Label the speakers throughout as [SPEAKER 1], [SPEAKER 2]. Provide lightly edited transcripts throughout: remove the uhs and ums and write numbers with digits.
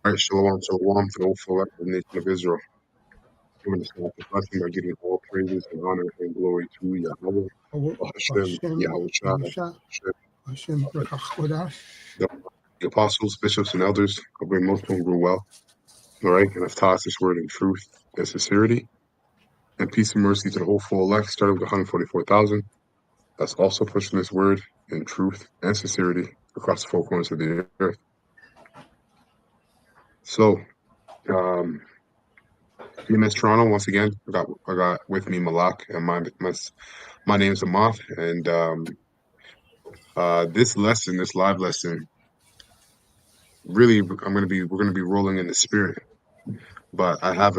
[SPEAKER 1] All right, shalom, shalom to the whole select nation of Israel. Giving us all the blessing by giving all praises and honor and glory to Yahweh, Hashem, Yahweh Shai, Hashem, the apostles, bishops, and elders of great most whom grew well. All right, and I've taught this word in truth and sincerity, and peace and mercy to the whole full elect, starting with 144,000. That's also pushing this word in truth and sincerity across the four corners of the earth. So, Miss Toronto, once again, I got with me Malak, and my name is Amath, and this live lesson, really, we're gonna be rolling in the spirit. But I have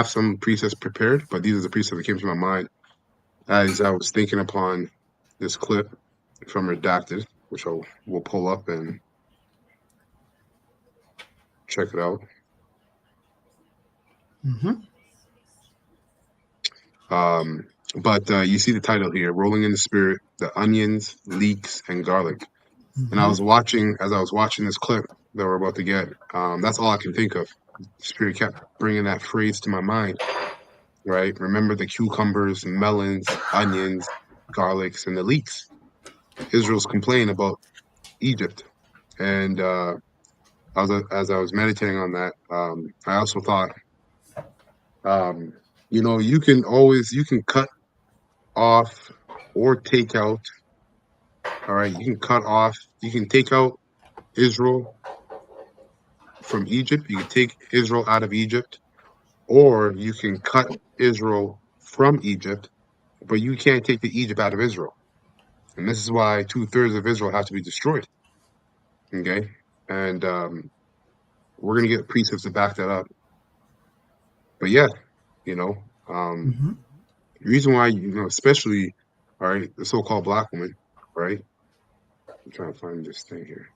[SPEAKER 1] some precepts prepared, but these are the precepts that came to my mind as I was thinking upon this clip from Redacted, which we'll pull up and check it out. But you see the title here, Rolling in the Spirit, the Onions, Leeks, and Garlic. And as I was watching this clip that we're about to get, that's all I can think of. The Spirit kept bringing that phrase to my mind, right? Remember the cucumbers, melons, onions, garlics, and the leeks. Israel's complaint about Egypt. And as I was meditating on that, I also thought, you can cut off or take out. All right, you can take out Israel from Egypt. You can take Israel out of Egypt, or you can cut Israel from Egypt, but you can't take the Egypt out of Israel. And this is why 2/3 of Israel have to be destroyed. Okay, and we're gonna get precepts to back that up. But yeah, the reason why especially, all right, the so-called black woman, right? I'm trying to find this thing here.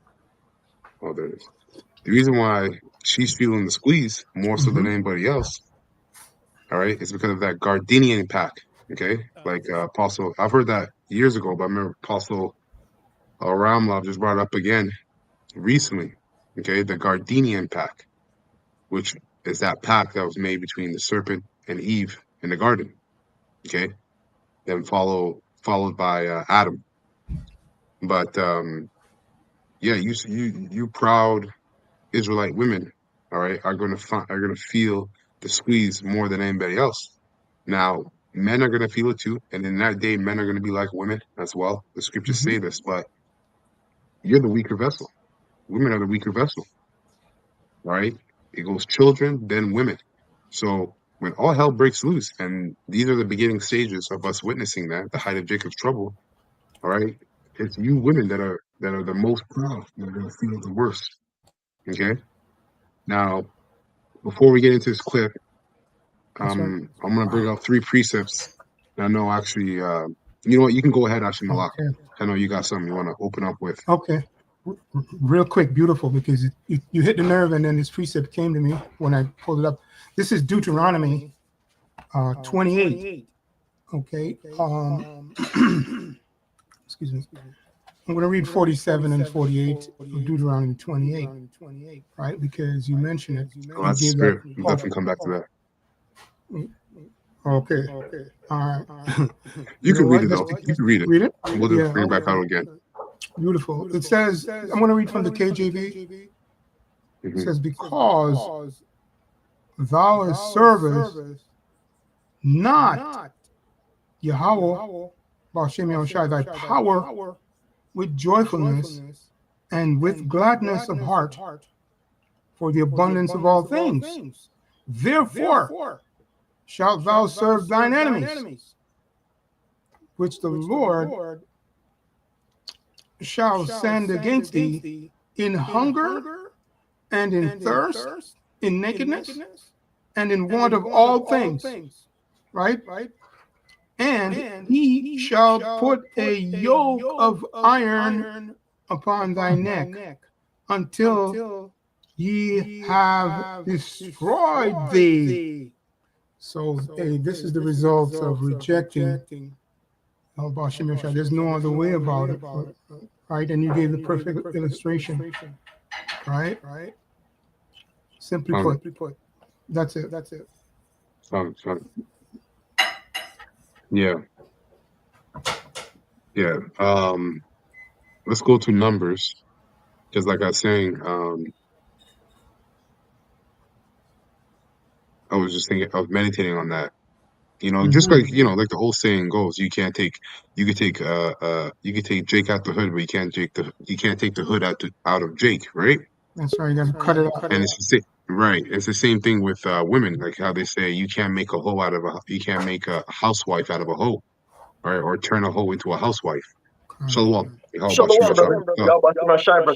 [SPEAKER 1] Oh, there it is. The reason why she's feeling the squeeze more so than anybody else, all right, is because of that Gardenian pack. Okay, like Apostle, I've heard that years ago, but I remember Apostle Ramlov just brought it up again recently. Okay, the Gardenian pack, which is that pack that was made between the serpent and Eve in the garden. Okay, then followed by Adam. But yeah, you proud Israelite women, all right, are gonna feel the squeeze more than anybody else. Now, men are gonna feel it too, and in that day, men are gonna be like women as well. The scriptures say this, but you're the weaker vessel. Women are the weaker vessel, right? It goes children, then women. So when all hell breaks loose, and these are the beginning stages of us witnessing that, the height of Jacob's trouble, all right, it's you women that are the most proud, that are gonna feel the worst. Okay. Now, before we get into this clip, I'm going to bring out 3 precepts. I know actually, you know what? You can go ahead, actually, Malak. I know you got something you want to open up with.
[SPEAKER 2] Okay. Real quick, beautiful, because you hit the nerve, and then this precept came to me when I pulled it up. This is Deuteronomy 28. Okay. Excuse me. I'm going to read 47 and 48 of Deuteronomy 28, right? Because you mentioned it.
[SPEAKER 1] Oh, that's the spirit. We'll definitely come back to that.
[SPEAKER 2] Okay. All right.
[SPEAKER 1] You can read it, though. You can read it.
[SPEAKER 2] Read it?
[SPEAKER 1] We'll just bring it back out again.
[SPEAKER 2] Beautiful. It says, I'm going to read from the KJV. It says, because thou servest not Yahweh, Ba'ashem Yahushai, thy power, with joyfulness and with gladness of heart for the abundance of all things. Therefore shalt thou serve thine enemies, which the Lord shall send against thee in hunger and in thirst, in nakedness, and in want of all things. Right? And he shall put a yoke of iron upon thy neck until ye have destroyed thee. So, this is the result of rejecting Ba'ashem Yahushai. There's no other way about it, right? And you gave the perfect illustration, right? Simply put, that's it.
[SPEAKER 1] Fun. Yeah. Yeah. Let's go to Numbers. Because like I was saying, I was just thinking, I was meditating on that. Just like like the old saying goes, you could take Jake out the hood, but you can't take the hood out of Jake, right?
[SPEAKER 2] That's right. You got to cut it off.
[SPEAKER 1] And it's the same, right? It's the same thing with women, like how they say you can't make a housewife out of a hoe, right? Or turn a hoe into a housewife. Shalom. How about you,
[SPEAKER 3] Shalom,
[SPEAKER 1] Masha?
[SPEAKER 3] brother. Y'all about to shine for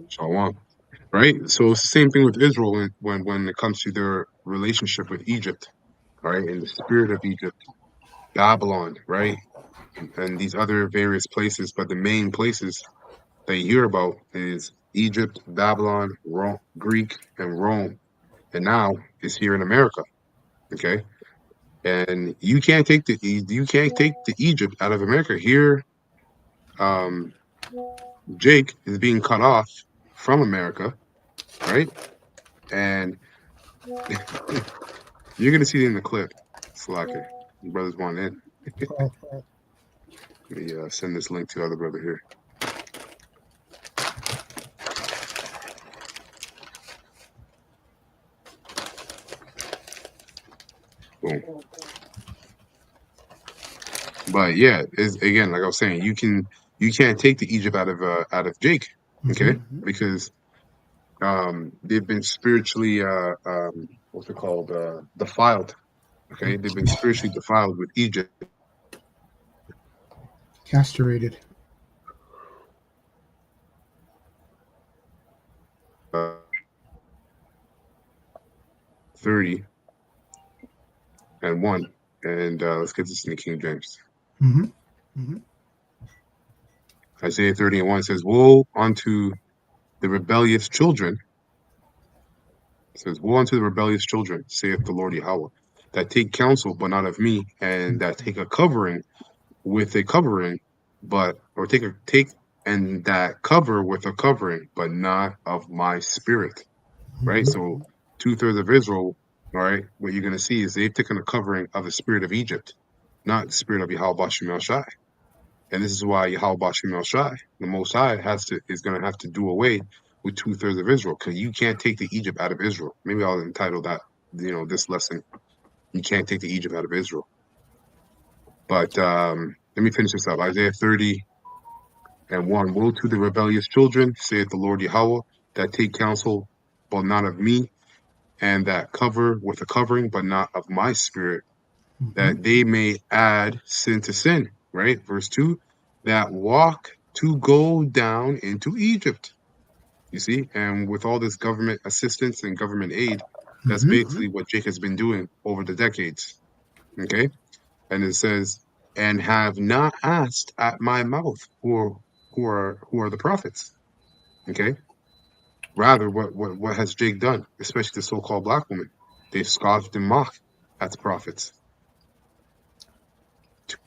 [SPEAKER 1] Shalom. Right? So it's the same thing with Israel when it comes to their relationship with Egypt, right? In the spirit of Egypt, Babylon, right? And these other various places, but the main places that you hear about is Egypt, Babylon, Rome, Greek, and Rome. And now it's here in America. Okay. And you can't take the Egypt out of America. Here, um, Jake is being cut off from America, right? And you're gonna see it in the clip. Slacker. Brothers want in. Let me send this link to the other brother here. Boom. But yeah, is again, like I was saying, you can't take the Egypt out of Jake, okay? Because they've been spiritually what's it called? Defiled. Okay, they've been spiritually defiled with Egypt.
[SPEAKER 2] Castrated.
[SPEAKER 1] 30 and 1. And let's get this in the King James. Isaiah 30 and 1 says, Woe unto the rebellious children. It says, Woe unto the rebellious children, saith the Lord Yahweh, that take counsel, but not of me, and that take a covering with a covering, and that cover with a covering, but not of my spirit. Right? So 2/3 of Israel, all right, what you're gonna see is they've taken a covering of the spirit of Egypt, not the spirit of Yahweh Shem Shai. And this is why Yahweh Shem Shai, the Most High, is gonna have to do away with 2/3 of Israel, because you can't take the Egypt out of Israel. Maybe I'll entitle that, this lesson. You can't take the Egypt out of Israel. But let me finish this up. Isaiah 30 and 1. Woe to the rebellious children, saith the Lord Yahweh, that take counsel, but not of me, and that cover with a covering, but not of my spirit, that they may add sin to sin. Right? Verse 2, that walk to go down into Egypt. You see? And with all this government assistance and government aid, that's basically what Jake has been doing over the decades. Okay? And it says, and have not asked at my mouth who are the prophets. Okay? Rather, what has Jake done, especially the so-called black woman? They've scoffed and mocked at the prophets. To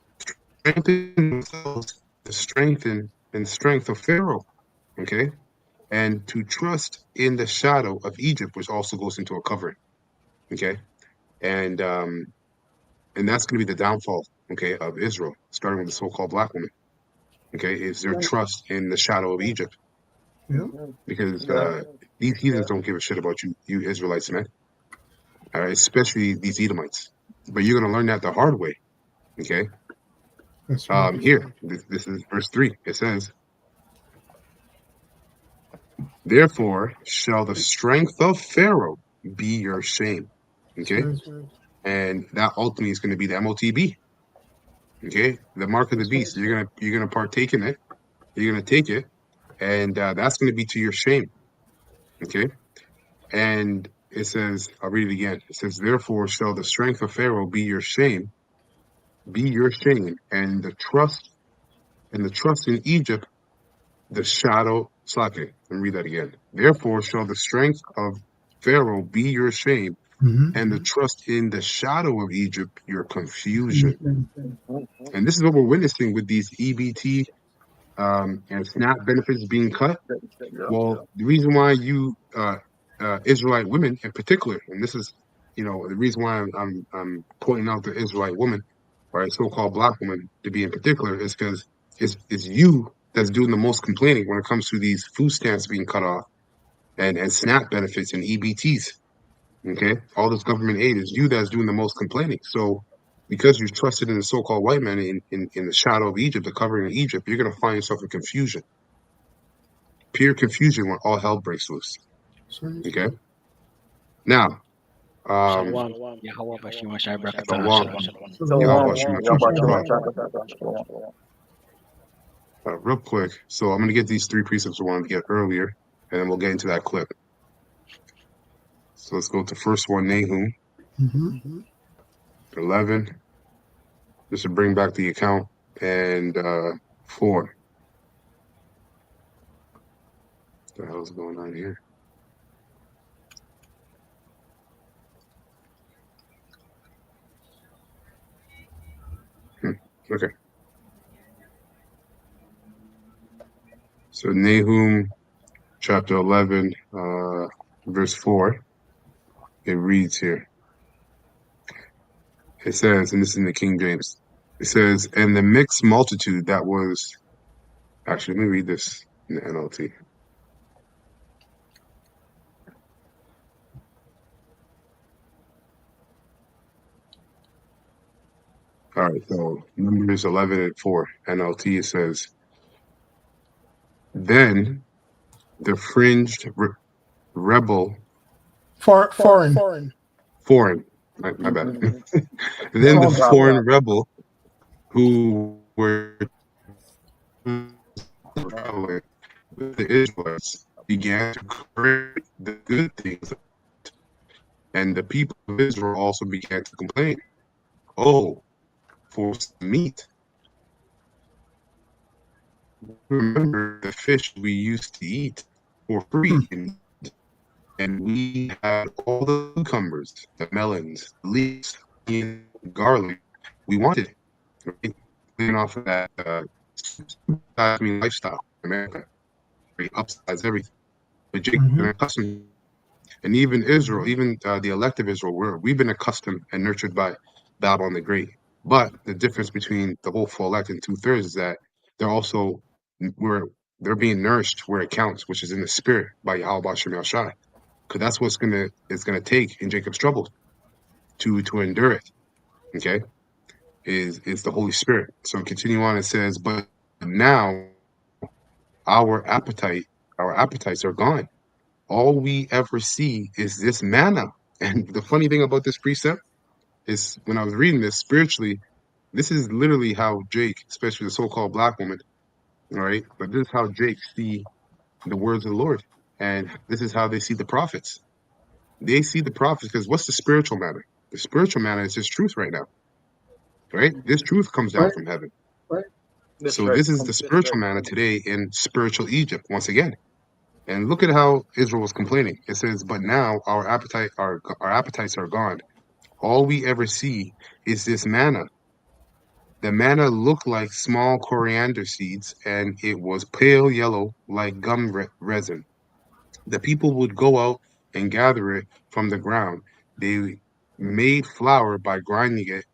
[SPEAKER 1] strengthen themselves, to strengthen and strength of Pharaoh. Okay? And to trust in the shadow of Egypt, which also goes into a covering. Okay? And that's going to be the downfall, okay, of Israel, starting with the so-called black woman. Okay, is their trust in the shadow of Egypt. Because these heathens don't give a shit about you Israelites, man. All right, especially these Edomites. But you're going to learn that the hard way. Okay.
[SPEAKER 2] That's right.
[SPEAKER 1] Here, this is verse 3. It says, therefore shall the strength of Pharaoh be your shame. Okay. And that ultimately is going to be the MOTB. Okay. The mark of the beast. You're gonna partake in it. You're going to take it. And that's going to be to your shame. Okay. And it says, I'll read it again. It says, therefore shall the strength of Pharaoh be your shame, and the trust in Egypt, the shadow. Let me read that again. Therefore shall the strength of Pharaoh be your shame, and the trust in the shadow of Egypt your confusion. And this is what we're witnessing with these EBT and SNAP benefits being cut. Well, the reason why Israelite women in particular, and this is, the reason why I'm pointing out the Israelite woman, right, so-called black woman to be in particular, is because it's you that's doing the most complaining when it comes to these food stamps being cut off and SNAP benefits and EBTs. Okay, all this government aid is you that's doing the most complaining. So because you've trusted in the so-called white man in the shadow of Egypt, the covering of Egypt, you're gonna find yourself in confusion, pure confusion when all hell breaks loose. Okay, now,
[SPEAKER 3] Shalom. Yahweh Bashim Shai Brakatah.
[SPEAKER 1] Shalom,
[SPEAKER 3] Shalom.
[SPEAKER 1] Yahweh Shema Shalom.
[SPEAKER 4] Shalom.
[SPEAKER 1] Real quick, so I'm gonna get these three precepts I wanted to get earlier, and then we'll get into that clip. So let's go to first one, Nahum 11. Just to bring back the account, and 4. What the hell is going on here? Okay. So Nahum chapter 11, verse 4, it reads here. It says, and this is in the King James, it says, and the mixed multitude that was, actually, let me read this in the NLT. All right, so Numbers 11 and 4, NLT, it says, then the fringed rebel,
[SPEAKER 2] Foreign.
[SPEAKER 1] my bad. Then the foreign rebel who were traveling with the Israelites began to create the good things, and the people of Israel also began to complain. Oh, for some meat. Remember the fish we used to eat for free, and we had all the cucumbers, the melons, the leeks, and garlic we wanted. Right? Living off of that lifestyle in America, right? Upsize everything. But Jacob been accustomed, and even Israel, even the elect of Israel, we've been accustomed and nurtured by Babylon the Great. But the difference between the hopeful elect and 2/3 is that they're also they're being nourished where it counts, which is in the spirit by Yahweh Shem Shai. Because that's what's gonna take in Jacob's trouble to endure it. Okay, is the Holy Spirit. So continue on. It says, but now our appetites are gone. All we ever see is this manna. And the funny thing about this precept is when I was reading this spiritually, this is literally how Jake, especially the so-called black woman, right? But this is how Jake see the words of the Lord. And this is how they see the prophets. They see the prophets because what's the spiritual manna? The spiritual manna is his truth right now, right? This truth comes down from heaven. So this is the spiritual manna today in spiritual Egypt once again. And look at how Israel was complaining. It says, but now our appetites are gone. All we ever see is this manna. The manna looked like small coriander seeds, and it was pale yellow like gum resin. The people would go out and gather it from the ground. They made flour by grinding it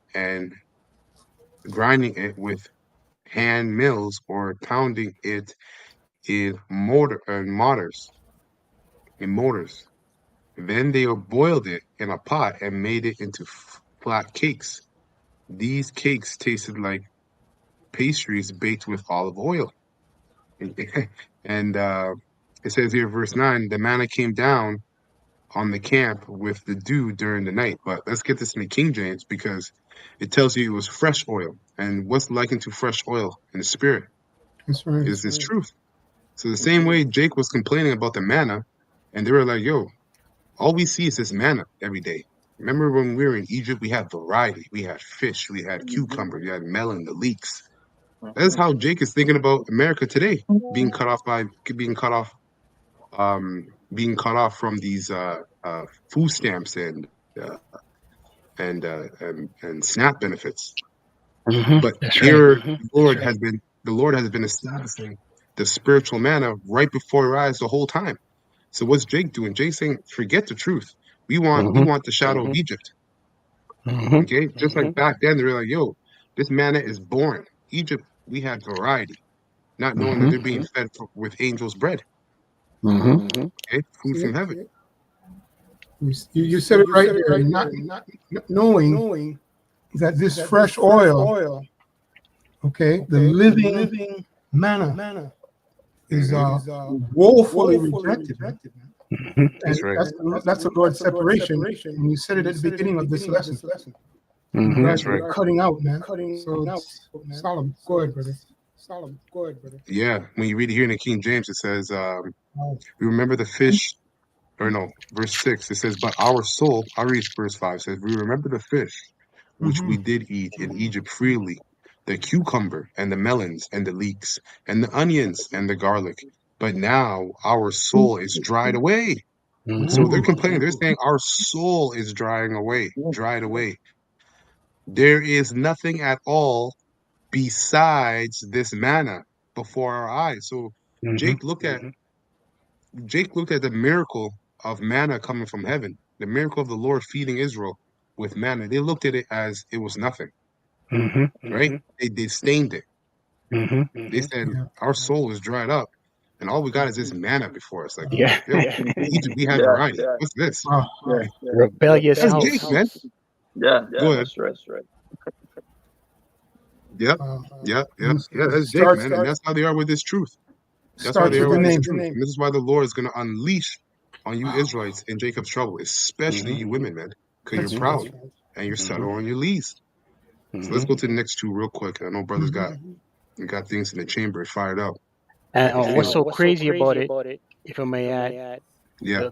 [SPEAKER 1] with hand mills or pounding it in mortars. Then they boiled it in a pot and made it into flat cakes. These cakes tasted like pastries baked with olive oil. And it says here, verse 9, the manna came down on the camp with the dew during the night. But let's get this in the King James because it tells you it was fresh oil. And what's likened to fresh oil in the spirit is this truth. So the same way Jake was complaining about the manna, and they were like, yo, all we see is this manna every day. Remember when we were in Egypt, we had variety. We had fish, we had cucumber, we had melon, the leeks. That is how Jake is thinking about America today, being cut off from these food stamps and SNAP benefits. But
[SPEAKER 3] That's
[SPEAKER 1] here,
[SPEAKER 3] right.
[SPEAKER 1] the Lord has been establishing the spiritual manna right before your eyes the whole time. So what's Jake doing? Jake's saying, forget the truth. We want the shadow of Egypt. Okay, just like back then, they were like, yo, this manna is born. Egypt, we had variety, not knowing that they're being fed with angels' bread. Okay, food from heaven.
[SPEAKER 2] You said it right there, not knowing that this fresh oil, okay, the living manna is woefully rejected.
[SPEAKER 1] That's right.
[SPEAKER 2] That's the Lord's separation. And you said it at the beginning of this lesson. You guys
[SPEAKER 1] That's right.
[SPEAKER 2] are cutting out, man. So it's solemn. Go ahead, brother.
[SPEAKER 1] Yeah, when you read it here in the King James, it says, we remember the fish, or no, verse 6, it says, but our soul, I'll read verse 5, says, we remember the fish, which we did eat in Egypt freely, the cucumber and the melons and the leeks and the onions and the garlic. But now our soul is dried away. So they're complaining. They're saying our soul is dried away. There is nothing at all besides this manna before our eyes. So Jake looked at the miracle of manna coming from heaven, the miracle of the Lord feeding Israel with manna. They looked at it as it was nothing, right? They disdained it. They said our soul is dried up, and all we got is this manna before us. Like,
[SPEAKER 3] Yeah.
[SPEAKER 1] yo, Egypt, we had variety. What's this?
[SPEAKER 3] Rebellious
[SPEAKER 1] That's
[SPEAKER 3] house.
[SPEAKER 1] Jake, man. Go ahead.
[SPEAKER 4] That's right.
[SPEAKER 1] Yep. That's Jake, man, and that's how they are with this truth. That's how they are with this truth. And this is why the Lord is going to unleash on you Israelites in Jacob's trouble, especially you women, man, because you're proud and you're settled on your lees. So let's go to the next two real quick. I know brothers got things in the chamber fired up.
[SPEAKER 3] And what's so crazy about it, if I may add,
[SPEAKER 1] Yeah.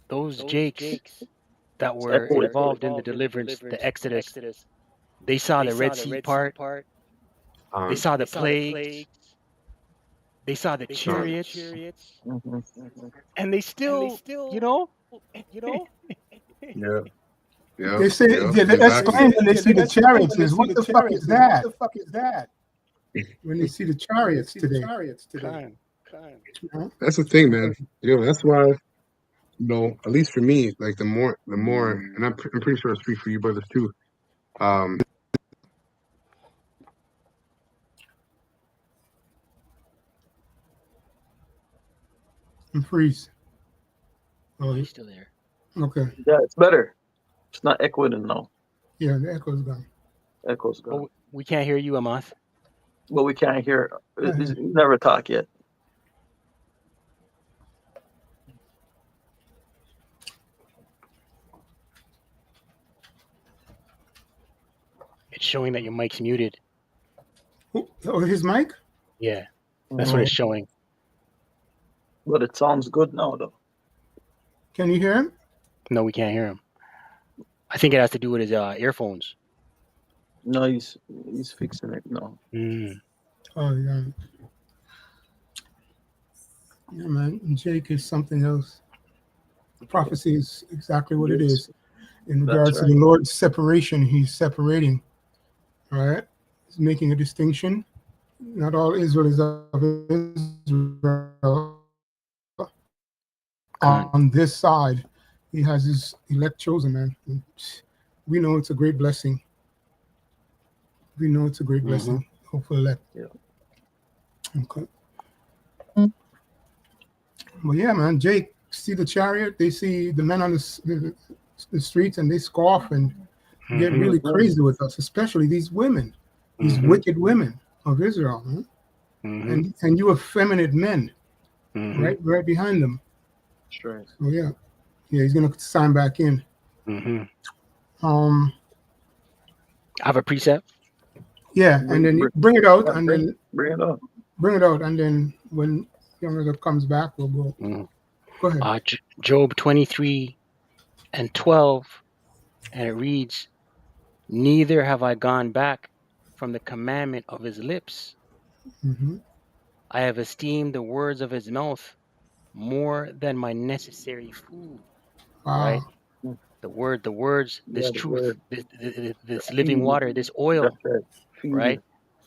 [SPEAKER 3] those Jakes that were involved in the deliverance, the Exodus, they saw the Red Sea part, they saw the plagues, they saw the chariots, and they still,
[SPEAKER 1] Yeah.
[SPEAKER 2] They say they exclaim when they see the chariots. Is what the fuck is that? When they see the chariots today.
[SPEAKER 1] That's the thing, man. That's why, at least for me, like the more, and I'm pretty sure I speak for you brothers too.
[SPEAKER 2] And freeze.
[SPEAKER 3] Oh, he's still there.
[SPEAKER 2] Okay.
[SPEAKER 4] Yeah, it's better. It's not echoing now.
[SPEAKER 2] Yeah, the echo's gone.
[SPEAKER 4] Echo's gone.
[SPEAKER 3] Oh, we can't hear you, Amath.
[SPEAKER 4] But we can't hear. He's never talk yet.
[SPEAKER 3] It's showing that your mic's muted.
[SPEAKER 2] Oh, his mic?
[SPEAKER 3] Yeah, that's what it's showing.
[SPEAKER 4] But it sounds good now, though.
[SPEAKER 2] Can you hear him?
[SPEAKER 3] No, we can't hear him. I think it has to do with his earphones.
[SPEAKER 4] No, he's fixing it now.
[SPEAKER 2] Oh, yeah. Yeah, man. Jake is something else. Prophecy is exactly what it is. In regards to the Lord's separation, he's separating. All right? He's making a distinction. Not all Israel is of Israel. On this side, he has his elect chosen, man. We know it's a great blessing. Hopefully elect.
[SPEAKER 4] Yeah.
[SPEAKER 2] Okay. Well, yeah, man. Jake, see the chariot. They see the men on the streets, and they scoff and get really crazy with us, especially these women, these wicked women of Israel, man. And you effeminate men, right behind them.
[SPEAKER 4] Sure.
[SPEAKER 2] So yeah, he's gonna sign back in.
[SPEAKER 3] I have a precept.
[SPEAKER 2] Yeah, and then bring it out, and then
[SPEAKER 4] bring it out,
[SPEAKER 2] and then when Younger comes back, we'll go. Go ahead.
[SPEAKER 3] Job 23:12, and it reads, "Neither have I gone back from the commandment of his lips. I have esteemed the words of his mouth more than my necessary food." Right? The words, this truth, this living water, this oil, right?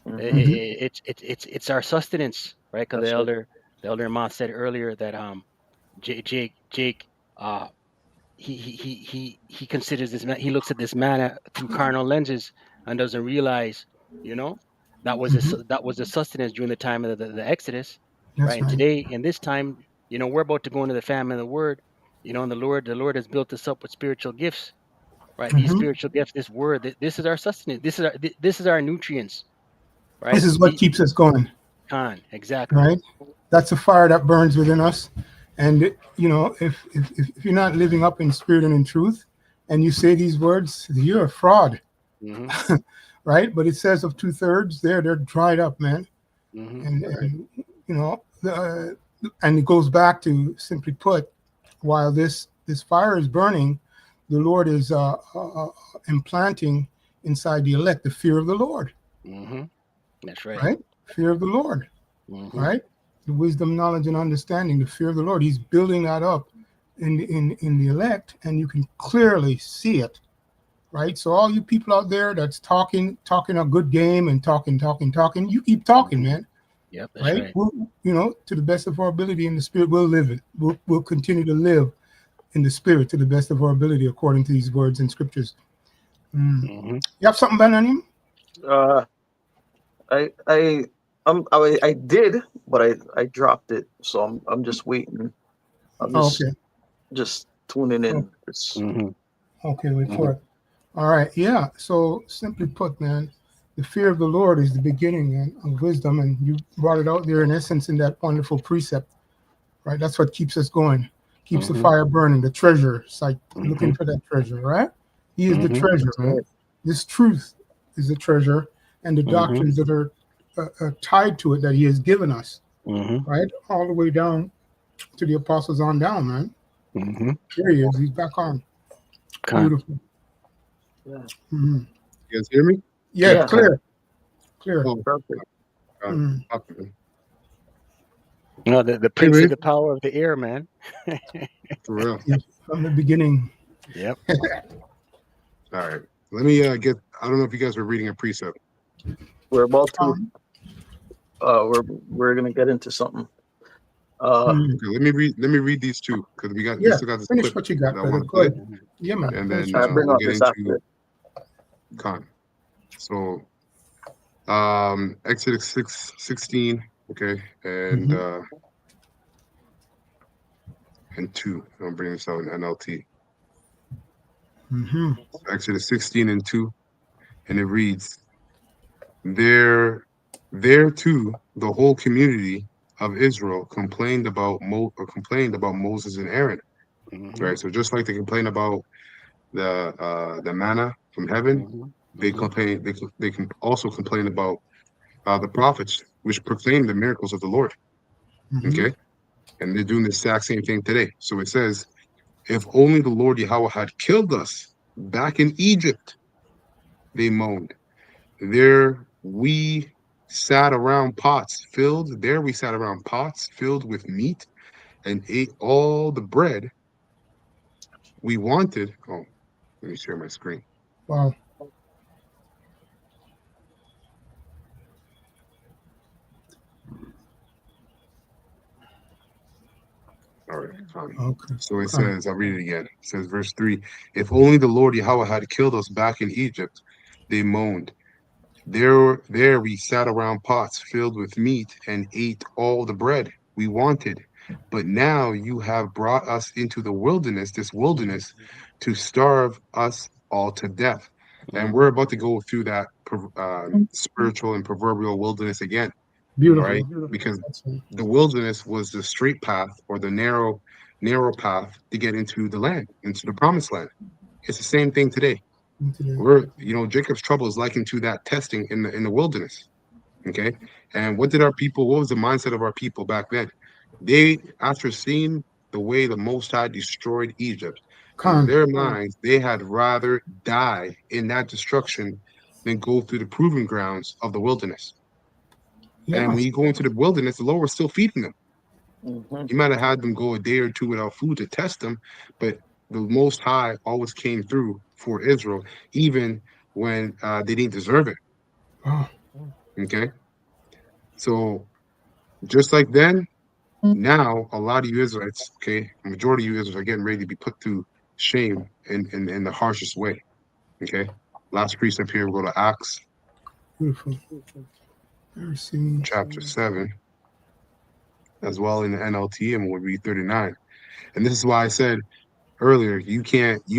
[SPEAKER 3] It's our sustenance, right? Because the elder Elder Moss said earlier that Jake he considers this man, he looks at this manna through carnal lenses and doesn't realize, you know, that was a sustenance during the time of the Exodus, right?
[SPEAKER 2] That's
[SPEAKER 3] And
[SPEAKER 2] right.
[SPEAKER 3] today in this time, you know, we're about to go into the famine of the word, you know, and the Lord has built us up with spiritual gifts, right? These
[SPEAKER 2] Hmm.
[SPEAKER 3] spiritual gifts, this word, this is our sustenance, this is our nutrients,
[SPEAKER 2] This
[SPEAKER 3] right?
[SPEAKER 2] is what keeps us going,
[SPEAKER 3] Exactly.
[SPEAKER 2] right? That's a fire that burns within us. And you know, if you're not living up in spirit and in truth, and you say these words, you're a fraud,
[SPEAKER 3] Mm-hmm.
[SPEAKER 2] right? But it says of 2/3, they're dried up, man.
[SPEAKER 3] Mm-hmm.
[SPEAKER 2] And you know, and it goes back to, simply put, while this fire is burning, the Lord is implanting inside the elect the fear of the Lord,
[SPEAKER 3] Mm-hmm. That's right.
[SPEAKER 2] right? Fear of the Lord,
[SPEAKER 3] Mm-hmm.
[SPEAKER 2] right? The wisdom, knowledge, and understanding, the fear of the Lord. He's building that up in the elect, and you can clearly see it, right? So all you people out there that's talking a good game and talking, you keep talking, man.
[SPEAKER 3] Yep, that's
[SPEAKER 2] Right?
[SPEAKER 3] right.
[SPEAKER 2] We'll, you know, to the best of our ability in the spirit, we'll live it. We'll continue to live in the spirit to the best of our ability, according to these words and scriptures.
[SPEAKER 3] Mm-hmm.
[SPEAKER 2] You have something, Ben, on you?
[SPEAKER 4] Uh, I did, but I dropped it, so I'm just waiting. I'm
[SPEAKER 2] Oh,
[SPEAKER 4] just
[SPEAKER 2] okay.
[SPEAKER 4] just tuning
[SPEAKER 2] Oh,
[SPEAKER 4] in. It's
[SPEAKER 3] Mm-hmm.
[SPEAKER 2] okay, wait
[SPEAKER 3] Mm-hmm.
[SPEAKER 2] for it. All right. Yeah. So simply put, man, the fear of the Lord is the beginning, man, of wisdom. And you brought it out there in essence in that wonderful precept, right? That's what keeps us going, keeps the
[SPEAKER 3] Mm-hmm.
[SPEAKER 2] fire burning, the treasure. It's like
[SPEAKER 3] Mm-hmm.
[SPEAKER 2] looking for that treasure, right? He is the
[SPEAKER 3] Mm-hmm.
[SPEAKER 2] treasure,
[SPEAKER 4] that's
[SPEAKER 2] man.
[SPEAKER 4] right.
[SPEAKER 2] This truth is the treasure, and the
[SPEAKER 3] Mm-hmm.
[SPEAKER 2] doctrines that are tied to it that he has given us,
[SPEAKER 3] Mm-hmm.
[SPEAKER 2] right? All the way down to the apostles on down, man.
[SPEAKER 3] Mm-hmm.
[SPEAKER 2] Here he is. He's back on.
[SPEAKER 3] Con.
[SPEAKER 2] Beautiful.
[SPEAKER 4] Yeah,
[SPEAKER 2] Mhm.
[SPEAKER 1] You guys hear me?
[SPEAKER 2] Yeah,
[SPEAKER 4] yeah,
[SPEAKER 3] Con.
[SPEAKER 2] clear, clear.
[SPEAKER 1] Oh,
[SPEAKER 4] perfect.
[SPEAKER 2] Mm.
[SPEAKER 1] okay.
[SPEAKER 3] No, the prince of
[SPEAKER 1] Anyways,
[SPEAKER 3] the power of the air, man.
[SPEAKER 1] for real.
[SPEAKER 2] Yeah, from the beginning.
[SPEAKER 3] Yep.
[SPEAKER 1] All right. Let me get. I don't know if you guys were reading a precept.
[SPEAKER 4] We're about to
[SPEAKER 2] Um,
[SPEAKER 4] we're gonna get into something. Uh,
[SPEAKER 2] mm.
[SPEAKER 1] Okay, let me read these two because we
[SPEAKER 2] Yeah,
[SPEAKER 1] still got this
[SPEAKER 2] finish
[SPEAKER 1] clip
[SPEAKER 2] what you
[SPEAKER 1] that
[SPEAKER 2] got,
[SPEAKER 1] I
[SPEAKER 2] brother.
[SPEAKER 1] want to
[SPEAKER 2] Go
[SPEAKER 1] play,
[SPEAKER 2] ahead. Yeah, man.
[SPEAKER 1] and
[SPEAKER 2] Finish
[SPEAKER 1] then
[SPEAKER 2] what
[SPEAKER 4] I
[SPEAKER 2] you
[SPEAKER 4] bring
[SPEAKER 2] got.
[SPEAKER 1] we'll
[SPEAKER 4] out
[SPEAKER 1] get
[SPEAKER 4] this
[SPEAKER 1] into
[SPEAKER 4] after.
[SPEAKER 1] con. So Exodus 6:16, okay,
[SPEAKER 2] Mm-hmm.
[SPEAKER 1] and 2. I'm bringing this out in NLT.
[SPEAKER 2] Mm-hmm.
[SPEAKER 1] Exodus 16 and 2, and it reads, There too the whole community of Israel complained about Moses and Aaron.
[SPEAKER 3] Mm-hmm.
[SPEAKER 1] Right. So just like they complain about the manna from heaven,
[SPEAKER 3] Mm-hmm.
[SPEAKER 1] they
[SPEAKER 3] Mm-hmm.
[SPEAKER 1] complain. They can also complain about the prophets, which proclaim the miracles of the Lord.
[SPEAKER 2] Mm-hmm.
[SPEAKER 1] Okay, and they're doing the exact same thing today. So it says, if only the Lord Yahweh had killed us back in Egypt, they moaned. There we sat around pots filled. There we sat around pots filled with meat and ate all the bread we wanted. Oh, let me share my screen.
[SPEAKER 2] Wow.
[SPEAKER 1] All right.
[SPEAKER 2] Okay.
[SPEAKER 1] So it
[SPEAKER 2] Come.
[SPEAKER 1] says, I'll read it again. It says, verse 3, if only the Lord Yahweh had killed us back in Egypt, they moaned. There we sat around pots filled with meat and ate all the bread we wanted. But now you have brought us into the wilderness, this wilderness, to starve us all to death. And we're
[SPEAKER 3] Mm-hmm.
[SPEAKER 1] about to go through that spiritual and proverbial wilderness again,
[SPEAKER 2] Beautiful.
[SPEAKER 1] right?
[SPEAKER 4] Beautiful.
[SPEAKER 1] Because
[SPEAKER 2] That's it.
[SPEAKER 1] the wilderness was the straight path or the narrow path to get into the land, into the promised land. It's the same thing today.
[SPEAKER 2] Today.
[SPEAKER 1] Jacob's trouble is likened to that testing in the wilderness. Okay. And what was the mindset of our people back then? They, after seeing the way the Most High destroyed Egypt, in
[SPEAKER 2] Come.
[SPEAKER 1] their minds, they had rather die in that destruction than go through the proving grounds of the wilderness. And
[SPEAKER 2] Yeah.
[SPEAKER 1] when you go into the wilderness, the Lord was still feeding them.
[SPEAKER 4] Hmm.
[SPEAKER 1] He might have had them go a day or two without food to test them, but the Most High always came through for Israel, even when they didn't deserve it.
[SPEAKER 2] Wow.
[SPEAKER 1] Okay. So just like then, Now, a lot of you Israelites, okay, a majority of you Israelites are getting ready to be put to shame in the harshest way. Okay. Last precept here, we'll go to Acts
[SPEAKER 2] Beautiful.
[SPEAKER 1] chapter 7, as well in the NLT, and we'll read 39. And this is why I said earlier, you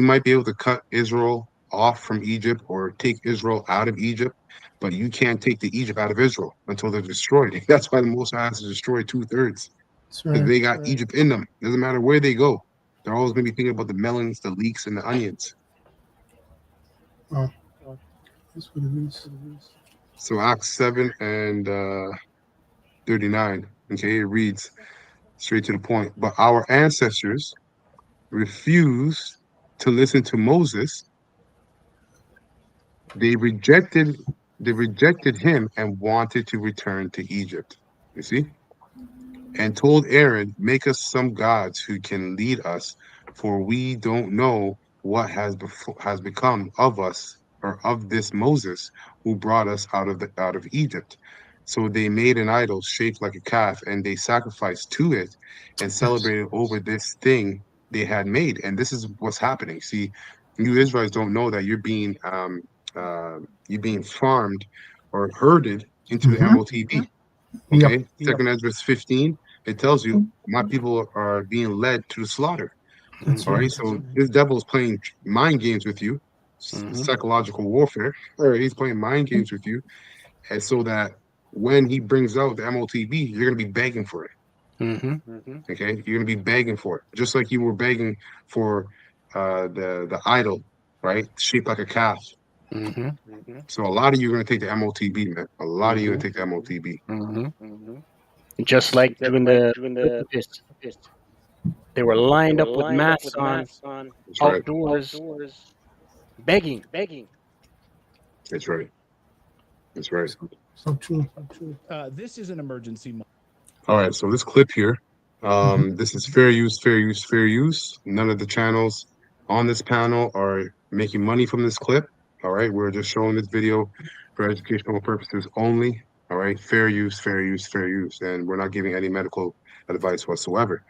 [SPEAKER 1] might be able to cut Israel off from Egypt or take Israel out of Egypt, but you can't take the Egypt out of Israel until they're destroyed. That's why the Most High has to destroy 2/3,
[SPEAKER 2] That's
[SPEAKER 1] because
[SPEAKER 2] right.
[SPEAKER 1] they got Egypt in them. Doesn't matter where they go. They're always going to be thinking about the melons, the leeks, and the onions.
[SPEAKER 2] Wow. That's what it is.
[SPEAKER 1] So Acts 7 and 39, okay, it reads straight to the point. But our ancestors refused to listen to Moses. They rejected him and wanted to return to Egypt. You see? And told Aaron, make us some gods who can lead us, for we don't know what has become of us or of this Moses who brought us out of Egypt. So they made an idol shaped like a calf, and they sacrificed to it and celebrated over this thing they had made. And this is what's happening. See, you Israelites don't know that you're being farmed or herded into the
[SPEAKER 2] Mm-hmm.
[SPEAKER 1] MOTB.
[SPEAKER 2] Yep.
[SPEAKER 1] Okay, Second Ezra 15, it tells you my people are being led to the slaughter.
[SPEAKER 2] That's
[SPEAKER 1] All
[SPEAKER 2] right.
[SPEAKER 1] right, so this devil is playing mind games with you, psychological warfare. All right, he's playing mind games with you, and so that when he brings out the MOTB, you're gonna be begging for it. Okay, you're gonna be begging for it, just like you were begging for the idol, right, shaped like a calf. So a lot of you are gonna take the MOTB, man. A lot of you are gonna take the MOTB.
[SPEAKER 3] Just like during the Exodus, they were lined up with masks on
[SPEAKER 1] That's right.
[SPEAKER 3] outdoors, begging.
[SPEAKER 1] That's right. That's right.
[SPEAKER 2] So true.
[SPEAKER 5] This is an emergency.
[SPEAKER 1] All right, so this clip here, this is fair use, fair use, fair use. None of the channels on this panel are making money from this clip. All right, we're just showing this video for educational purposes only. All right, fair use, fair use, fair use, and we're not giving any medical advice whatsoever.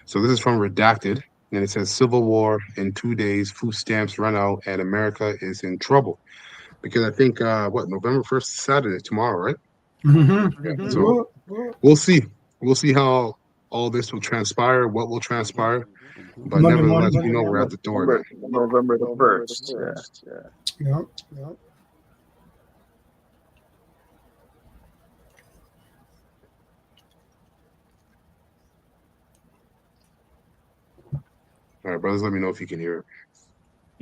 [SPEAKER 1] So this is from Redacted, and it says Civil War in 2 days, food stamps run out, and America is in trouble. Because I think November 1st, Saturday, tomorrow, right?
[SPEAKER 2] Mm-hmm.
[SPEAKER 1] So we'll see. We'll see how all this will transpire, what will transpire. But
[SPEAKER 2] Monday
[SPEAKER 1] nevertheless,
[SPEAKER 2] morning.
[SPEAKER 1] we know we're at the door, man.
[SPEAKER 4] November the 1st. Yeah.
[SPEAKER 2] Yeah.
[SPEAKER 1] All right, brothers, let me know if you can hear it.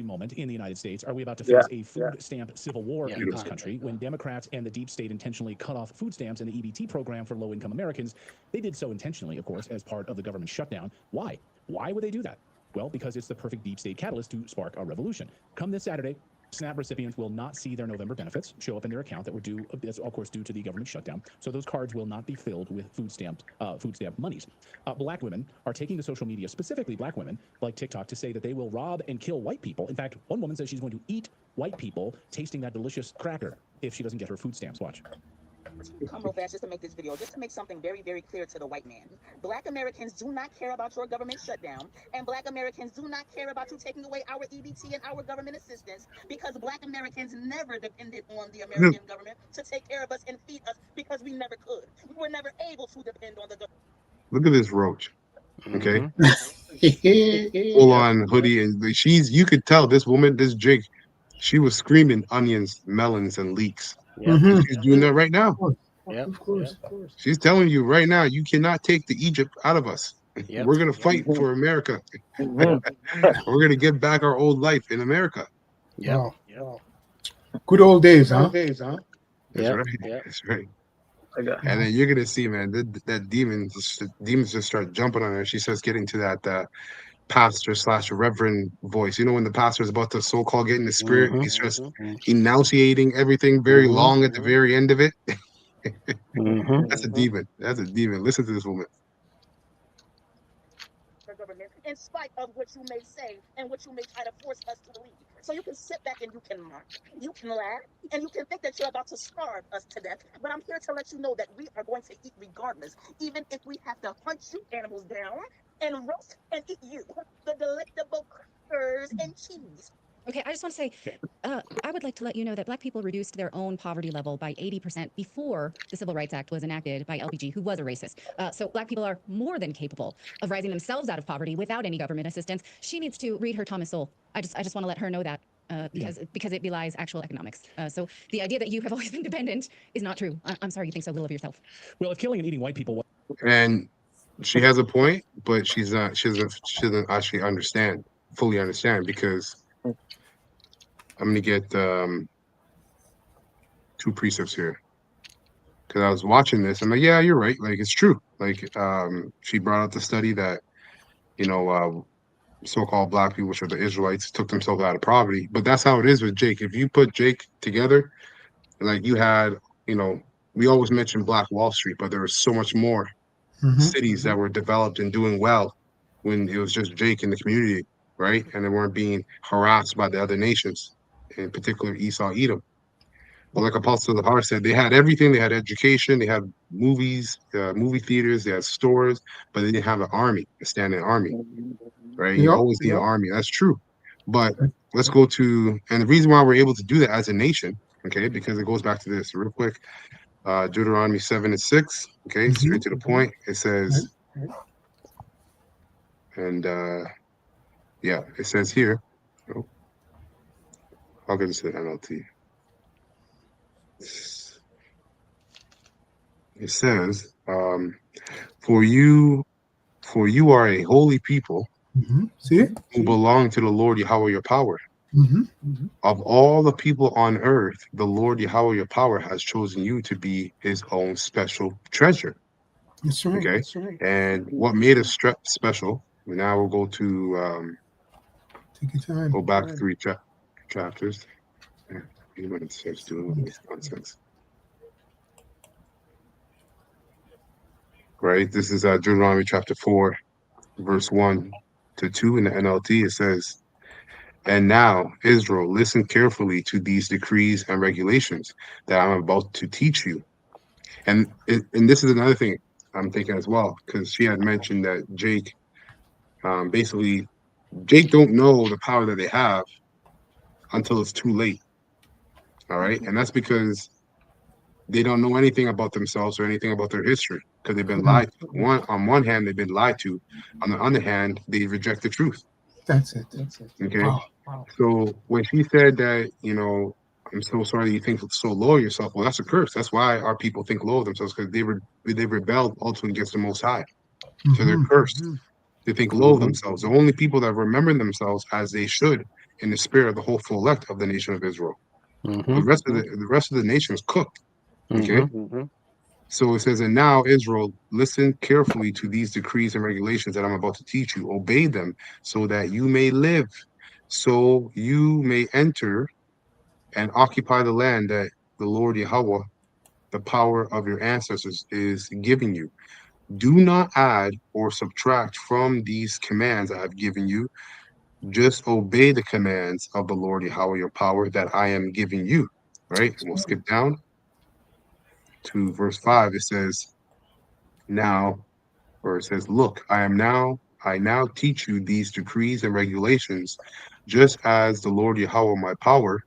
[SPEAKER 5] Moment in the United States. Are we about to face a food stamp civil war in
[SPEAKER 1] Beautiful.
[SPEAKER 5] this country when Democrats and the deep state intentionally cut off food stamps and the EBT program for low-income Americans? They did so intentionally, of course, as part of the government shutdown. Why? Why would they do that? Well, because it's the perfect deep state catalyst to spark a revolution. Come this Saturday, SNAP recipients will not see their November benefits show up in their account that were due, that's of course due to the government shutdown. So those cards will not be filled with food stamp monies. Black women are taking to social media, specifically black women like TikTok, to say that they will rob and kill white people. In fact, one woman says she's going to eat white people tasting that delicious cracker if she doesn't get her food stamps. Watch.
[SPEAKER 6] Come real fast just to make this video, just to make something very, very clear to the white man. Black Americans do not care about your government shutdown, and Black Americans do not care about you taking away our EBT and our government assistance, because Black Americans never depended on the American government to take care of us and feed us, because we never could. We were never able to depend on the government.
[SPEAKER 1] Look at this roach. Okay. Full on hoodie. And you could tell this woman, this jig, she was screaming onions, melons, and leeks. She's doing that right now.
[SPEAKER 2] Of course.
[SPEAKER 1] She's telling you right now, you cannot take the Egypt out of us. We're going to fight for America. We're going to get back our old life in America.
[SPEAKER 2] Wow. Good old days, huh?
[SPEAKER 1] That's right. That's right. And then you're gonna see, man, that demons just start jumping on her. She starts getting to that pastor/reverend voice. You know, when the pastor is about to so-called get in the spirit, he starts enunciating everything very long at the very end of it. That's a demon. That's a demon. Listen to this woman.
[SPEAKER 6] The government in spite of what you may say and what you may try to force us to believe. So you can sit back and you can mock, you can laugh, and you can think that you're about to starve us to death. But I'm here to let you know that we are going to eat regardless, even if we have to hunt you animals down and roast and eat you, the delectable crackers and cheese.
[SPEAKER 7] Okay, I just want to say, I would like to let you know that Black people reduced their own poverty level by 80% before the Civil Rights Act was enacted by LBG, who was a racist. So Black people are more than capable of rising themselves out of poverty without any government assistance. She needs to read her Thomas Sowell. I just want to let her know that. Because it belies actual economics. So the idea that you have always been dependent is not true. I'm sorry you think so little of yourself.
[SPEAKER 5] Well, if killing and eating white people.
[SPEAKER 1] And she has a point, but she doesn't actually fully understand, because I'm gonna get 2 precepts here. Because I was watching this, I'm like, yeah, you're right. Like, it's true. Like, she brought out the study that, so-called Black people, which are the Israelites, took themselves out of poverty. But that's how it is with Jake. If you put Jake together, like you had, we always mention Black Wall Street, but there was so much more cities that were developed and doing well when it was just Jake in the community, right? And they weren't being harassed by the other nations, in particular Esau, Edom. But like Apostle Zahar said, they had everything. They had education, they had movies, movie theaters, they had stores, but they didn't have an army, a standing army, right? You always need an army. That's true. But let's go to, and the reason why we're able to do that as a nation, okay, because it goes back to this real quick. Deuteronomy 7:6, okay, straight to the point. It says, and yeah, it says here, I'll get into the NLT. It says, for you are a holy people
[SPEAKER 2] See?
[SPEAKER 1] who belong to the Lord Yahweh your power. Of all the people on earth, the Lord Yahweh your power has chosen you to be his own special treasure.
[SPEAKER 2] That's right.
[SPEAKER 1] Okay.
[SPEAKER 2] That's right.
[SPEAKER 1] And what made us special, now we'll go to
[SPEAKER 2] Take your time.
[SPEAKER 1] go back 3 chapters. When it starts doing this nonsense. Right? This is Deuteronomy chapter 4, verse 1 to 2 in the NLT. It says, and now, Israel, listen carefully to these decrees and regulations that I'm about to teach you. And this is another thing I'm thinking as well, because she had mentioned that Jake, basically, Jake don't know the power that they have until it's too late. All right. And that's because they don't know anything about themselves or anything about their history, because they've been lied to. On one hand, they've been lied to. On the other hand, they reject the truth.
[SPEAKER 2] That's it.
[SPEAKER 1] Okay.
[SPEAKER 2] Wow.
[SPEAKER 1] So when she said that, I'm so sorry that you think so low of yourself, well, that's a curse. That's why our people think low of themselves, because they rebelled ultimately against the Most High. So they're cursed. They think low of themselves. The only people that remember themselves as they should in the spirit of the whole full elect of the nation of Israel. The rest of the nation is cooked. Okay. So it says, and now Israel, listen carefully to these decrees and regulations that I'm about to teach you. Obey them so that you may live, so you may enter and occupy the land that the Lord Yahweh, the power of your ancestors, is giving you. Do not add or subtract from these commands I have given you. Just obey the commands of the Lord Yahweh, your power, that I am giving you. Right? And we'll skip down to verse 5. It says, now, or it says, look, I now teach you these decrees and regulations, just as the Lord Yahweh, my power,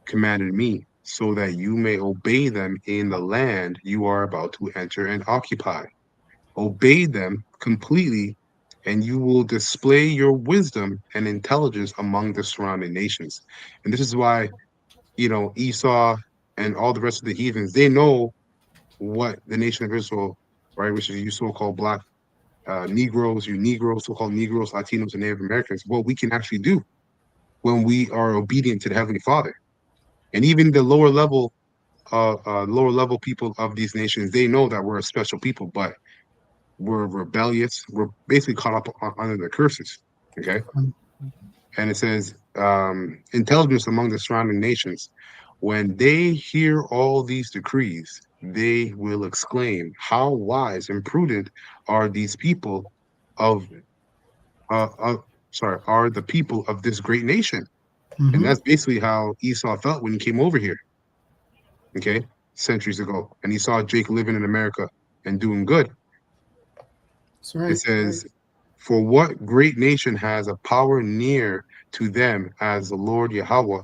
[SPEAKER 1] commanded me, so that you may obey them in the land you are about to enter and occupy. Obey them completely, and you will display your wisdom and intelligence among the surrounding nations. And this is why, Esau and all the rest of the heathens, they know what the nation of Israel, right, which is you so-called Black Negroes, so-called Negroes, Latinos, and Native Americans, what we can actually do when we are obedient to the Heavenly Father. And even the lower level people of these nations, they know that we're a special people, but we're rebellious. We're basically caught up under the curses. Okay. And it says, intelligence among the surrounding nations. When they hear all these decrees, they will exclaim, how wise and prudent are these people of are the people of this great nation.
[SPEAKER 2] Mhm.
[SPEAKER 1] And that's basically how Esau felt when he came over here, okay, centuries ago. And he saw Jake living in America and doing good.
[SPEAKER 2] That's right.
[SPEAKER 1] It says, for what great nation has a power near to them as the Lord Yahweh,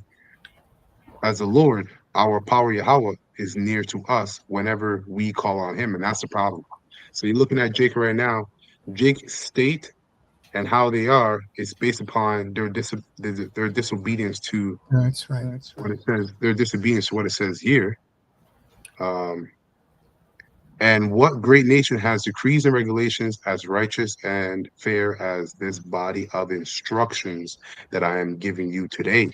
[SPEAKER 1] as the Lord, our power Yahweh is near to us whenever we call on him. And that's the problem. So you're looking at Jake right now. Jake's state and how they are is based upon their disobedience to
[SPEAKER 2] That's right.
[SPEAKER 1] what it says, their disobedience to what it says here. And what great nation has decrees and regulations as righteous and fair as this body of instructions that I am giving you today?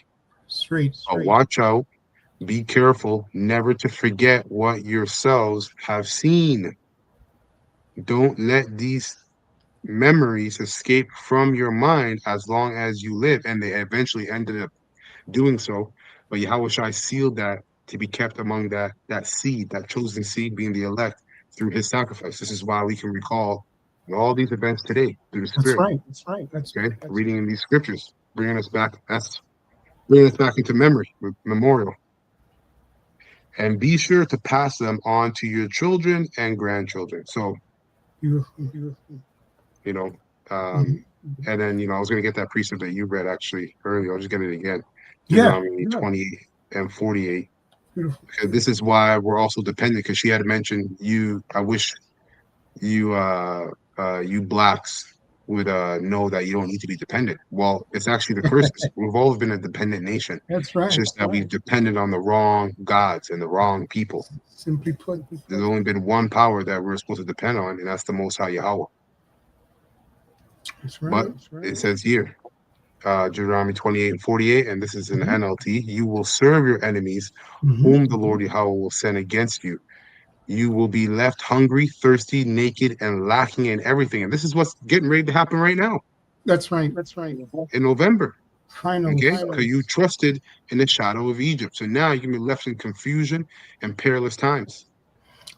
[SPEAKER 2] Straight.
[SPEAKER 1] So watch out, be careful, never to forget what yourselves have seen. Don't let these memories escape from your mind as long as you live. And they eventually ended up doing so. But Yahweh Shai sealed that to be kept among that seed, that chosen seed being the elect through his sacrifice. This is why we can recall all these events today through the
[SPEAKER 2] That's
[SPEAKER 1] Spirit.
[SPEAKER 2] right. That's right. That's
[SPEAKER 1] Okay, reading in these scriptures, bringing us back. That's bringing us back into memory, memorial. And be sure to pass them on to your children and grandchildren. So,
[SPEAKER 2] beautiful. Beautiful.
[SPEAKER 1] you know, and then, I was going to get that precept that you read actually earlier. I'll just get it again. Deuteronomy 28 and 48.
[SPEAKER 2] Beautiful.
[SPEAKER 1] Because this is why we're also dependent, because she had mentioned I wish you blacks would know that you don't need to be dependent. Well, it's actually the curses. We've always been a dependent nation.
[SPEAKER 2] That's right.
[SPEAKER 1] It's just that we've depended on the wrong gods and the wrong people.
[SPEAKER 2] Simply put,
[SPEAKER 1] there's only been one power that we're supposed to depend on, and that's the Most High Yahweh.
[SPEAKER 2] That's right.
[SPEAKER 1] But it says here, Deuteronomy 28 and 48, and this is in NLT, you will serve your enemies, whom the Lord Yahweh will send against you. You will be left hungry, thirsty, naked, and lacking in everything. And this is what's getting ready to happen right now.
[SPEAKER 2] That's right. That's right.
[SPEAKER 1] In November.
[SPEAKER 2] Finally.
[SPEAKER 1] Okay? Because you trusted in the shadow of Egypt. So now you can be left in confusion and perilous times.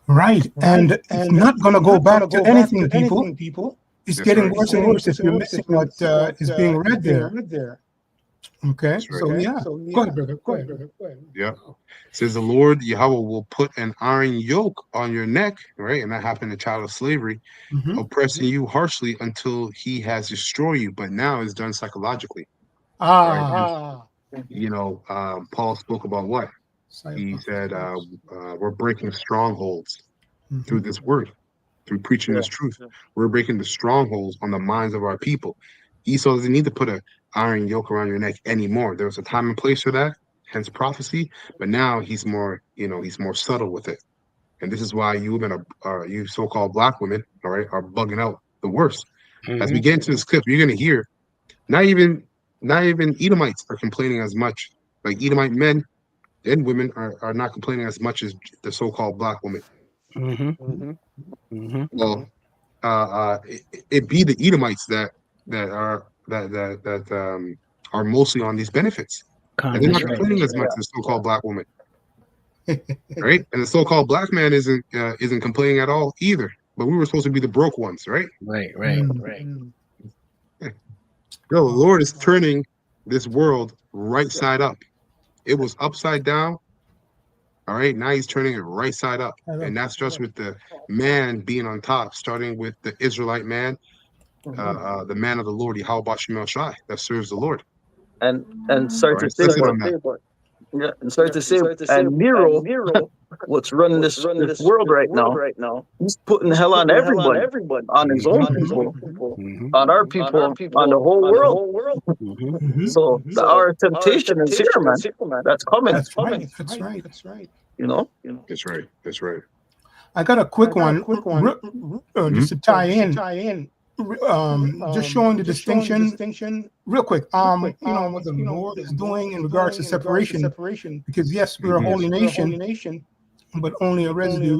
[SPEAKER 2] Right. And it's not going to go back to anything, people. It's getting worse and worse if you're missing what is being read there. Okay.
[SPEAKER 1] Right.
[SPEAKER 2] So, yeah. Go ahead, brother. Go ahead.
[SPEAKER 1] Yeah. It says the Lord Yahweh will put an iron yoke on your neck, right? And that happened to child of slavery, oppressing you harshly until he has destroyed you. But now it's done psychologically. Right? Paul spoke about what? He said, we're breaking strongholds through this word, through preaching this truth. We're breaking the strongholds on the minds of our people. Esau doesn't need to put an iron yoke around your neck anymore. There was a time and place for that, hence prophecy. But now he's more subtle with it. And this is why you so-called black women, all right, are bugging out the worst. As we get into this clip, you're going to hear not even Edomites are complaining as much. Like Edomite men and women are not complaining as much as the so-called black women. Well, it be the Edomites that are mostly on these benefits. And they're not complaining as much as the so-called black woman. Right? And the so-called black man isn't complaining at all either. But we were supposed to be the broke ones, right?
[SPEAKER 3] Right.
[SPEAKER 1] The Lord is turning this world right side up. It was upside down. All right, now he's turning it right side up. And that's just with the man being on top, starting with the Israelite man, the man of the Lord, Yahweh Bashim Shai, that serves the Lord.
[SPEAKER 4] And sorry to say, and Nero, what's running this world right now, he's putting hell on everybody, on his own people, on our people, on the whole world. So our temptation is here, man. That's coming.
[SPEAKER 2] That's right.
[SPEAKER 1] That's right.
[SPEAKER 2] I got a quick one, just to tie in. Just showing the distinction real quick. What the Lord is doing in regards to separation, because yes, we're a holy nation, but only a residue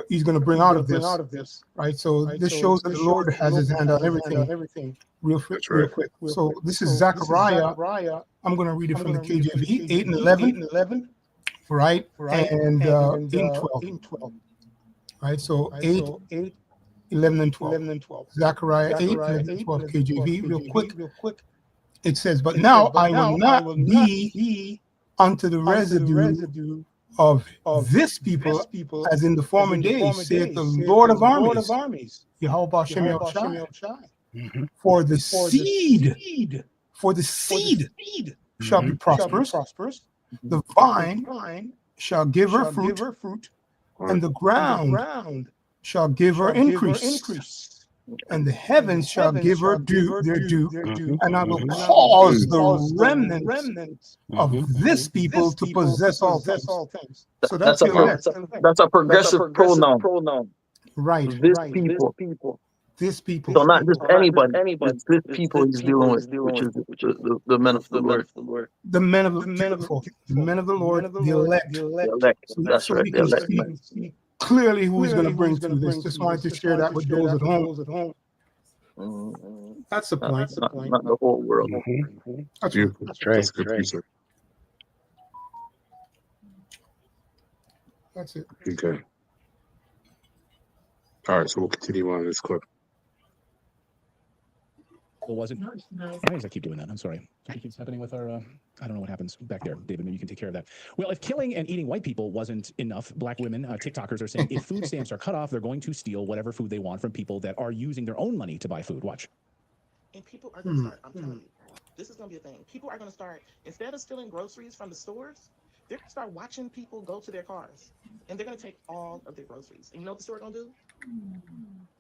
[SPEAKER 2] he's going to bring out of this, right? So this shows that the Lord has his hand on everything. Real quick. So this is Zechariah. I'm going to read it from the KJV, 8 and 11, right? And 8 and 12. Right, so 8 11 and 12. Zechariah 8, 11 and 12 KJV, real quick. It says, but now I will not be unto the residue of this people as in the former days, saith the Lord of armies, Yahweh Shem Yahushai. For the seed shall be prosperous. The vine shall give her fruit, and the ground shall give her increase. And the heavens shall give her their due, and I will cause the remnants of this people to possess all things. So that's
[SPEAKER 4] a progressive pronoun.
[SPEAKER 2] Right.
[SPEAKER 4] This people.
[SPEAKER 2] This people.
[SPEAKER 4] So not just anybody. It's this people he's dealing with, which is the men of the Lord.
[SPEAKER 2] The men of the Lord, the elect.
[SPEAKER 4] The elect. That's
[SPEAKER 2] So
[SPEAKER 4] right.
[SPEAKER 2] we
[SPEAKER 4] The
[SPEAKER 2] can
[SPEAKER 4] elect.
[SPEAKER 2] see clearly who he's going to bring through this. Just wanted to share that with those at home. That's the point.
[SPEAKER 4] Not the whole world.
[SPEAKER 2] That's
[SPEAKER 1] Beautiful.
[SPEAKER 3] That's right.
[SPEAKER 1] That's good
[SPEAKER 3] That's right.
[SPEAKER 1] precept.
[SPEAKER 2] That's it.
[SPEAKER 1] Okay. All right, so we'll continue on this clip.
[SPEAKER 5] Well, was it? Why does I keep doing that? I'm sorry. Something keeps happening with our. I don't know what happens back there, David. Maybe you can take care of that. Well, if killing and eating white people wasn't enough, black women, TikTokers are saying if food stamps are cut off, they're going to steal whatever food they want from people that are using their own money to buy food. Watch.
[SPEAKER 6] And people are going to start, I'm telling you, this is going to be a thing. People are going to start, instead of stealing groceries from the stores, they're going to start watching people go to their cars. And they're going to take all of their groceries. And you know what the store going to do?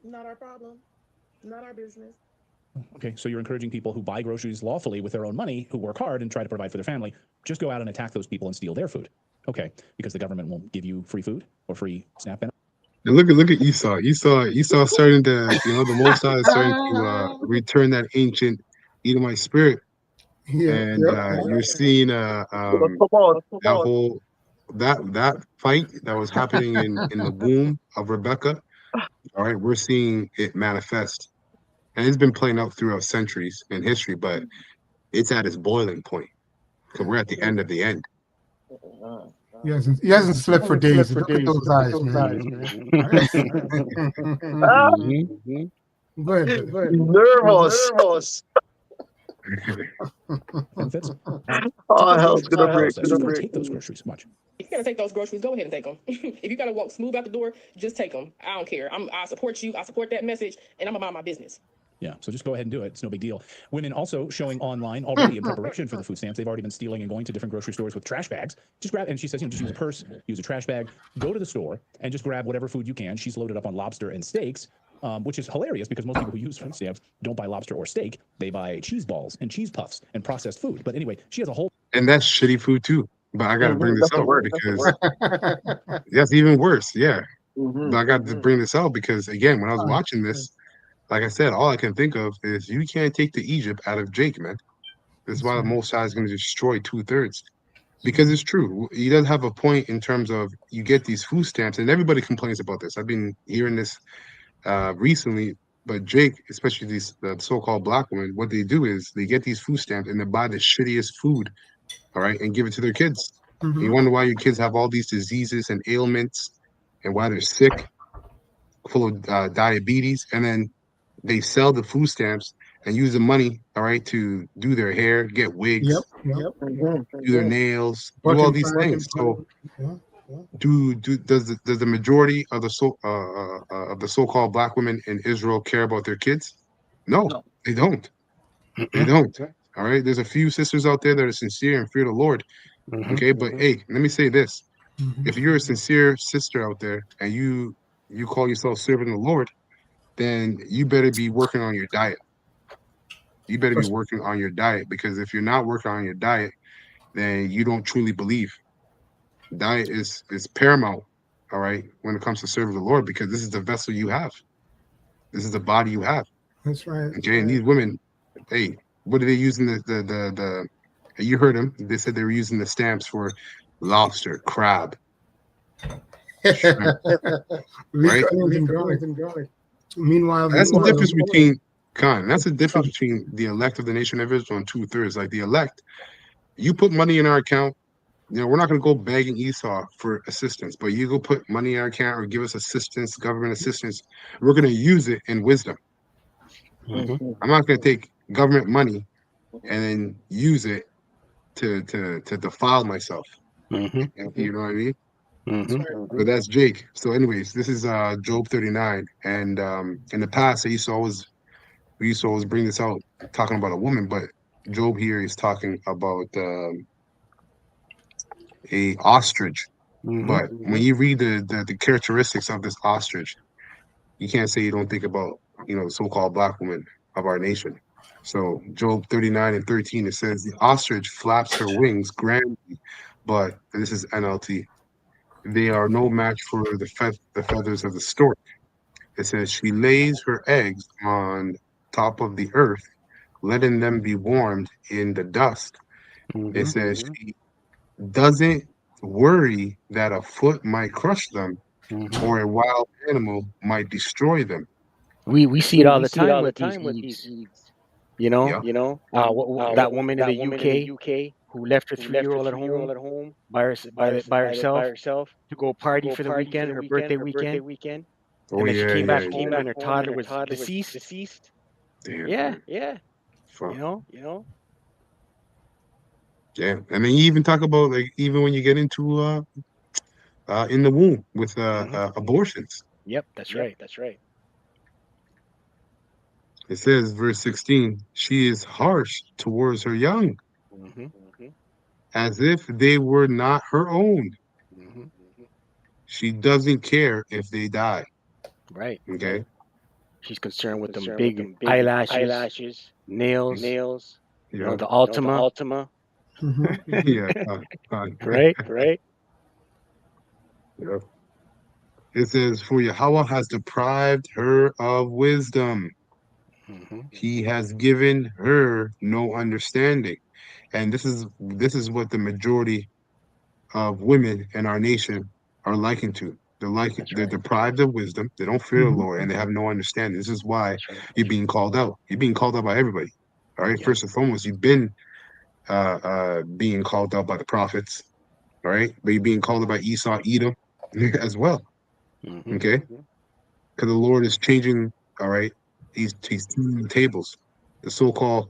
[SPEAKER 6] Not our problem. Not our business.
[SPEAKER 5] Okay, so you're encouraging people who buy groceries lawfully with their own money, who work hard and try to provide for their family, just go out and attack those people and steal their food. Okay, because the government won't give you free food or free SNAP benefits.
[SPEAKER 1] And look at Esau. Esau starting to, the Most High is starting to return that ancient Edomite spirit.
[SPEAKER 2] Yeah,
[SPEAKER 1] And you're seeing that fight that was happening in the womb of Rebecca. All right, we're seeing it manifest. And it's been playing out throughout centuries in history, but it's at its boiling point. Because we're at the end of the end.
[SPEAKER 2] He hasn't slept for days. Look at those eyes, man. Go ahead.
[SPEAKER 4] Nervous. Oh, hell's gonna break.
[SPEAKER 5] Just go take those groceries. Watch.
[SPEAKER 8] If you gotta take those groceries, go ahead and take them. If you gotta walk smooth out the door, just take them. I don't care. I support you. I support that message, and I'm about my business.
[SPEAKER 5] Yeah, so just go ahead and do it. It's no big deal. Women also showing online already in preparation for the food stamps. They've already been stealing and going to different grocery stores with trash bags. Just grab, and she says, just use a purse, use a trash bag, go to the store, and just grab whatever food you can. She's loaded up on lobster and steaks, which is hilarious because most people who use food stamps don't buy lobster or steak. They buy cheese balls and cheese puffs and processed food. But anyway, she has a whole...
[SPEAKER 1] And that's shitty food too. But I got to bring this up because that's even worse. Yeah. But I got to bring this out because, again, when I was watching this, like I said, all I can think of is you can't take the Egypt out of Jake, man. This is why the Most High is going to destroy 2/3. Because it's true. He does have a point in terms of you get these food stamps, and everybody complains about this. I've been hearing this recently, but Jake, especially the so-called black women, what they do is they get these food stamps and they buy the shittiest food, all right, and give it to their kids. And you wonder why your kids have all these diseases and ailments and why they're sick, full of diabetes, and then they sell the food stamps and use the money, all right, to do their hair, get wigs, do their nails, do all these things. So, does the majority of the so-called black women in Israel care about their kids? No, they don't. They don't. All right. There's a few sisters out there that are sincere and fear the Lord. Okay, but hey, let me say this: if you're a sincere sister out there and you call yourself serving the Lord, then you better be working on your diet. You better be working on your diet, because if you're not working on your diet, then you don't truly believe. Diet is paramount, all right, when it comes to serving the Lord, because this is the vessel you have. This is the body you have.
[SPEAKER 2] That's right.
[SPEAKER 1] Okay, and these women, hey, what are they using the you heard them. They said they were using the stamps for lobster, crab, shrimp, right?
[SPEAKER 2] Meanwhile,
[SPEAKER 1] that's the difference between That's the difference between the elect of the nation of Israel and 2/3. Like the elect, you put money in our account, we're not going to go begging Esau for assistance, but you go put money in our account or give us assistance, government assistance. We're going to use it in wisdom.
[SPEAKER 3] Mm-hmm.
[SPEAKER 1] I'm not going to take government money and then use it to defile myself.
[SPEAKER 3] Mm-hmm.
[SPEAKER 1] You know what I mean?
[SPEAKER 3] Mm-hmm.
[SPEAKER 1] But that's Jake. So, anyways, this is Job 39, and in the past, we used to always bring this out talking about a woman, but Job here is talking about a ostrich.
[SPEAKER 3] Mm-hmm.
[SPEAKER 1] But when you read the characteristics of this ostrich, you can't say you don't think about the so-called black woman of our nation. So Job 39 and 13, it says the ostrich flaps her wings grandly, but and this is NLT. They are no match for the feathers of the stork. It says she lays her eggs on top of the earth, letting them be warmed in the dust. It says she doesn't worry that a foot might crush them
[SPEAKER 3] Mm-hmm.
[SPEAKER 1] or a wild animal might destroy them.
[SPEAKER 3] We see it all the time with these Eves. You know,
[SPEAKER 1] Yeah.
[SPEAKER 3] that woman in the UK who left her 3-year-old at home by herself to go party for the weekend, her birthday weekend,
[SPEAKER 1] Oh
[SPEAKER 3] and then she
[SPEAKER 1] yeah,
[SPEAKER 3] came
[SPEAKER 1] yeah,
[SPEAKER 3] back
[SPEAKER 1] yeah.
[SPEAKER 3] home and her toddler was deceased.
[SPEAKER 1] Damn.
[SPEAKER 3] Yeah,
[SPEAKER 1] Fuck.
[SPEAKER 3] you know.
[SPEAKER 1] Yeah. And then you even talk about like even when you get into in the womb with abortions.
[SPEAKER 3] Yep, that's right.
[SPEAKER 1] It says verse 16, she is harsh towards her young,
[SPEAKER 3] Mm-hmm.
[SPEAKER 1] as if they were not her own.
[SPEAKER 3] Mm-hmm.
[SPEAKER 1] She doesn't care if they die.
[SPEAKER 3] Right.
[SPEAKER 1] Okay.
[SPEAKER 3] She's concerned with them big eyelashes, nails.
[SPEAKER 1] Yeah.
[SPEAKER 3] The Ultima.
[SPEAKER 1] Yeah.
[SPEAKER 3] Right.
[SPEAKER 1] Yeah. It says, for Yahweh has deprived her of wisdom.
[SPEAKER 3] Mm-hmm.
[SPEAKER 1] He has given her no understanding. And this is what the majority of women in our nation are likened to. They're deprived of wisdom. They don't fear the Lord, and they have no understanding. This is why you're being called out. You're being called out by everybody. All right.
[SPEAKER 3] Yeah.
[SPEAKER 1] First and foremost, you've been being called out by the prophets. All right, but you're being called out by Esau, Edom, as well.
[SPEAKER 3] Mm-hmm.
[SPEAKER 1] Okay, because the Lord is changing. All right, he's turning the tables. The so-called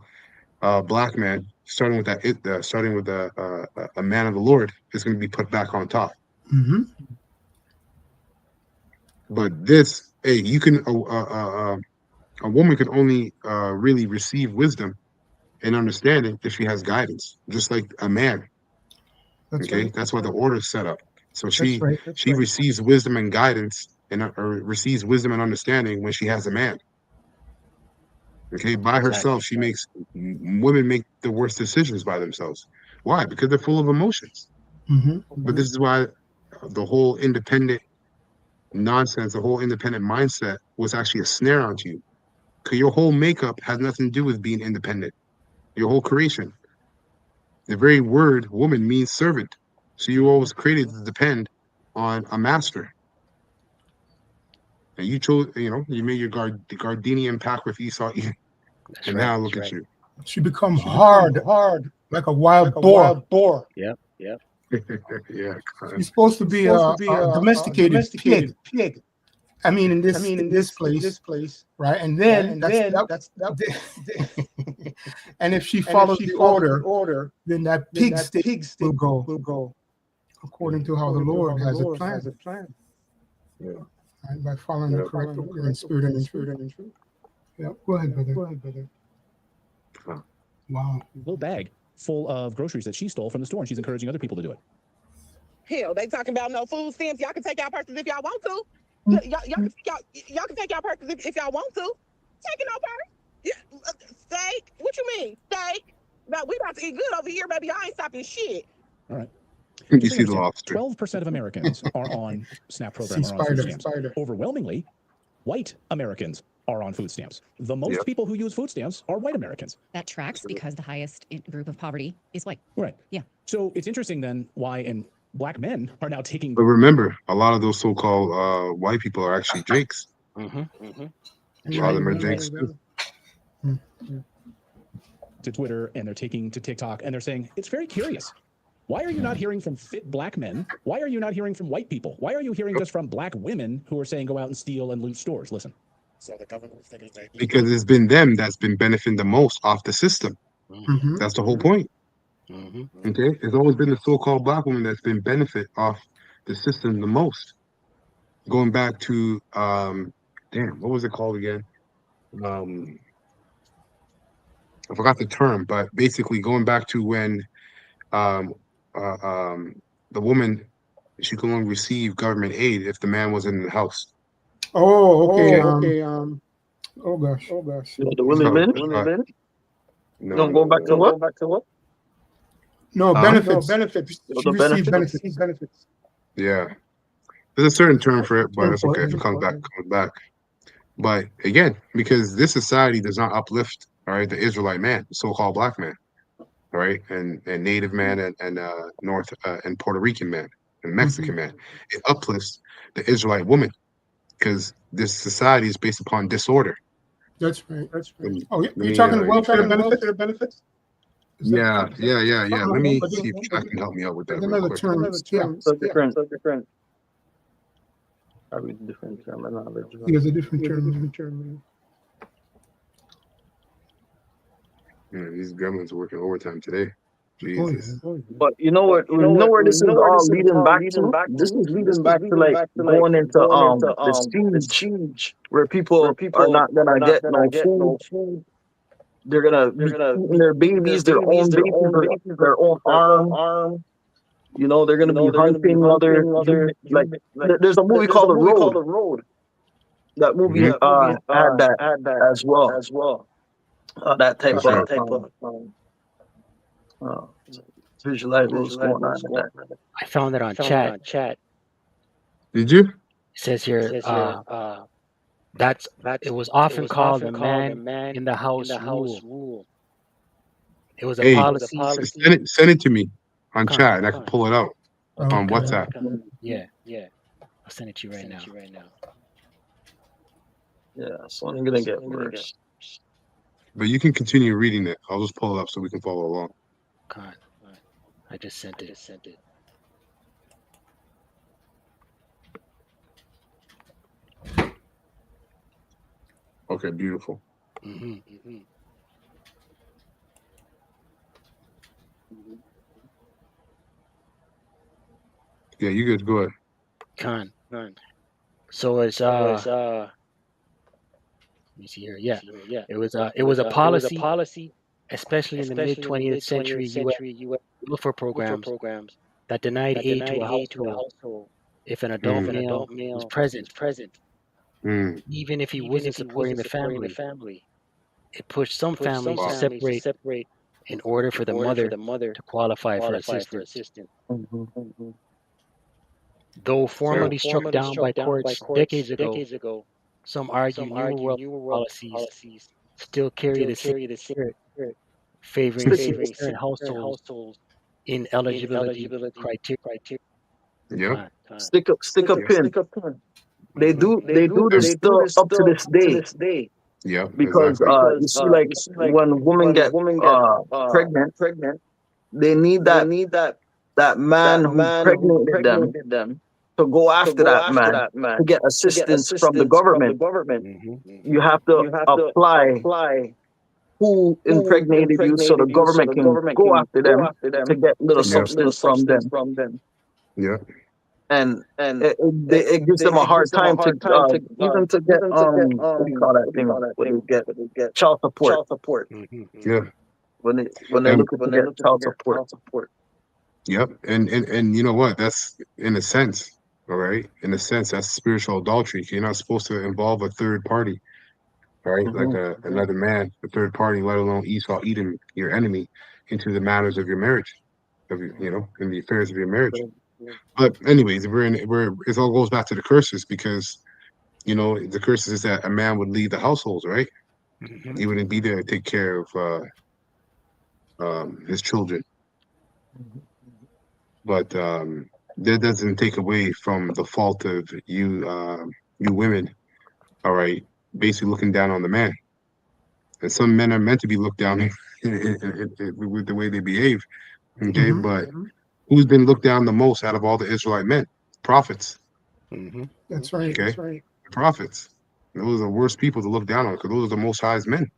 [SPEAKER 1] black man, starting with a man of the Lord, is going to be put back on top.
[SPEAKER 2] Mm-hmm.
[SPEAKER 1] But this, hey, you can a woman can only really receive wisdom and understanding if she has guidance, just like a man.
[SPEAKER 2] That's
[SPEAKER 1] Okay,
[SPEAKER 2] right.
[SPEAKER 1] that's why the order is set up. So
[SPEAKER 2] That's right.
[SPEAKER 1] she receives wisdom and guidance and or receives wisdom and understanding when she has a man. Okay, by herself, women make the worst decisions by themselves. Why? Because they're full of emotions.
[SPEAKER 2] Mm-hmm.
[SPEAKER 1] But this is why the whole independent nonsense, the whole independent mindset was actually a snare onto you. Because your whole makeup has nothing to do with being independent. Your whole creation, the very word woman means servant. So you always created to depend on a master. And you chose, you made the Gardenian pact with Esau, and now look at you.
[SPEAKER 2] She become hard like a wild boar.
[SPEAKER 3] Yep.
[SPEAKER 1] Yeah,
[SPEAKER 2] She's supposed to be a domesticated pig. I mean, in this place, right? And then and if she follows the order, then that pig stick will go according to how the Lord has it planned.
[SPEAKER 1] Yeah.
[SPEAKER 2] Right? By following the correct order in spirit and in truth. Yeah, go ahead, brother. Wow.
[SPEAKER 5] Little bag full of groceries that she stole from the store, and she's encouraging other people to do it.
[SPEAKER 6] Hell, they talking about no food stamps. Y'all can take y'all purses if y'all want to. Y'all can take y'all purses if y'all want to. Taking no purse. Steak? What you mean? Steak? Now, we about to eat good over here, baby. I ain't stopping shit.
[SPEAKER 5] All right.
[SPEAKER 1] You see the lobster.
[SPEAKER 5] 12% of Americans are on SNAP program or on food stamps. Overwhelmingly, white Americans are on food stamps. The most people who use food stamps are white Americans.
[SPEAKER 7] That tracks because the highest group of poverty is white.
[SPEAKER 5] Right.
[SPEAKER 7] Yeah.
[SPEAKER 5] So it's interesting then why black men are now taking.
[SPEAKER 1] But remember, a lot of those so-called white people are actually Jakes.
[SPEAKER 3] Mm-hmm.
[SPEAKER 1] A lot of them are Jakes too.
[SPEAKER 5] To Twitter, and they're taking to TikTok, and they're saying it's very curious Why are you not hearing from fit black men? Why are you not hearing from white people? Why are you hearing just from black women who are saying go out and steal and loot stores? Listen.
[SPEAKER 9] So the government thinking they need
[SPEAKER 1] Because it's been them that's been benefiting the most off the system.
[SPEAKER 2] Mhm.
[SPEAKER 1] That's the whole point.
[SPEAKER 3] Mm-hmm.
[SPEAKER 1] Okay, it's always been the so-called black woman that's been benefit off the system the most. Going back to damn, what was it called again? I forgot the term, but basically going back to when um uh, um the woman, she could only receive government aid if the man was in the house.
[SPEAKER 2] Oh, okay.
[SPEAKER 1] Okay.
[SPEAKER 2] Oh gosh.
[SPEAKER 4] You know, the
[SPEAKER 1] It's
[SPEAKER 4] Willie
[SPEAKER 1] called,
[SPEAKER 4] Lynch.
[SPEAKER 1] no,
[SPEAKER 4] No, going back to what?
[SPEAKER 2] No,
[SPEAKER 1] Huh?
[SPEAKER 2] benefits.
[SPEAKER 4] The
[SPEAKER 2] She received
[SPEAKER 4] benefits.
[SPEAKER 2] benefits.
[SPEAKER 1] Yeah. There's a certain term for it, but
[SPEAKER 2] Term
[SPEAKER 1] it's
[SPEAKER 2] for
[SPEAKER 1] okay if
[SPEAKER 2] it.
[SPEAKER 1] it comes back. But again, because this society does not uplift, all right, the Israelite man, the so-called black man, all right, and Native man and North and Puerto Rican man and Mexican man. It uplifts the Israelite woman because this society is based upon disorder.
[SPEAKER 2] That's right.
[SPEAKER 1] Let me-
[SPEAKER 2] Oh,
[SPEAKER 1] let
[SPEAKER 2] you're
[SPEAKER 1] me,
[SPEAKER 2] talking
[SPEAKER 1] uh,
[SPEAKER 2] welfare benefits? Is that-
[SPEAKER 1] yeah. Let
[SPEAKER 2] Oh,
[SPEAKER 1] me
[SPEAKER 2] but
[SPEAKER 1] see if Jack can help me out with that
[SPEAKER 2] there's
[SPEAKER 1] real
[SPEAKER 2] another
[SPEAKER 1] quick.
[SPEAKER 2] term. Yeah,
[SPEAKER 4] So different. Probably different terminology.
[SPEAKER 2] there's a different term.
[SPEAKER 1] Yeah, these gremlins are working overtime today.
[SPEAKER 2] Oh, yeah.
[SPEAKER 1] Jesus.
[SPEAKER 4] But you know what? You know where this is all leading back to? This is leading back to like going into the siege where people are not gonna get no food. They're gonna be eating their babies, their own babies, their own arm. You know, they're gonna be hunting other human. Like there's a movie called The Road. That movie had that as well. That type
[SPEAKER 1] For sure.
[SPEAKER 4] of visualize what's going on in that.
[SPEAKER 3] I found it on chat.
[SPEAKER 1] Did you?
[SPEAKER 3] It says here, that's it was often called a man in the house rule. It was a
[SPEAKER 1] Hey,
[SPEAKER 3] policy.
[SPEAKER 1] send it to me on
[SPEAKER 3] Come.
[SPEAKER 1] chat and I can pull it out on
[SPEAKER 2] Okay.
[SPEAKER 1] WhatsApp.
[SPEAKER 3] Yeah. I'll send it to you right now.
[SPEAKER 4] Yeah, so I'm gonna get worse.
[SPEAKER 1] But you can continue reading it. I'll just pull it up so we can follow along.
[SPEAKER 3] Con. I just sent it.
[SPEAKER 1] Okay, beautiful. Yeah, you guys go ahead.
[SPEAKER 3] Con. So it's let me see here. Yeah. It was a policy, especially in the mid 20th century U.S. welfare programs that denied aid to a household if an adult male was present,
[SPEAKER 1] Mm.
[SPEAKER 3] even if he wasn't supporting the family. It pushed some families to separate in order for the mother to qualify for assistance. Though formally struck down by courts decades ago, some argue newer world policies still carry the same spirit, favoring single-parent households in eligibility criteria.
[SPEAKER 1] Yep.
[SPEAKER 4] Stick a pin. They do this still up to this day.
[SPEAKER 1] Yep.
[SPEAKER 4] Because
[SPEAKER 1] Exactly.
[SPEAKER 4] you see, like when women get pregnant, they need that man who impregnated them to go after that man to get assistance from the government. You have to apply who impregnated you so the government can go after them to get little
[SPEAKER 1] Yep.
[SPEAKER 4] substance from them.
[SPEAKER 1] Yep.
[SPEAKER 4] And it gives them a hard time to even to get what do you call that thing when you get child support
[SPEAKER 1] Yeah.
[SPEAKER 4] when they
[SPEAKER 1] And
[SPEAKER 4] look to get child support.
[SPEAKER 1] yep. And you know what? That's in a sense, all right. In a sense, that's spiritual adultery. You're not supposed to involve a third party, all right? Like another man, a third party, let alone Esau, Edom, your enemy, into the matters of your marriage, in the affairs of your marriage. But anyways, it all goes back to the curses because the curses is that a man would leave the households, right? He wouldn't be there to take care of his children. But that doesn't take away from the fault of you women, all right, basically looking down on the man. And some men are meant to be looked down with the way they behave, okay? But who's been looked down the most out of all the Israelite men? Prophets.
[SPEAKER 2] That's right.
[SPEAKER 1] Okay.
[SPEAKER 2] That's right.
[SPEAKER 1] Prophets. Those are the worst people to look down on because those are the most highest men.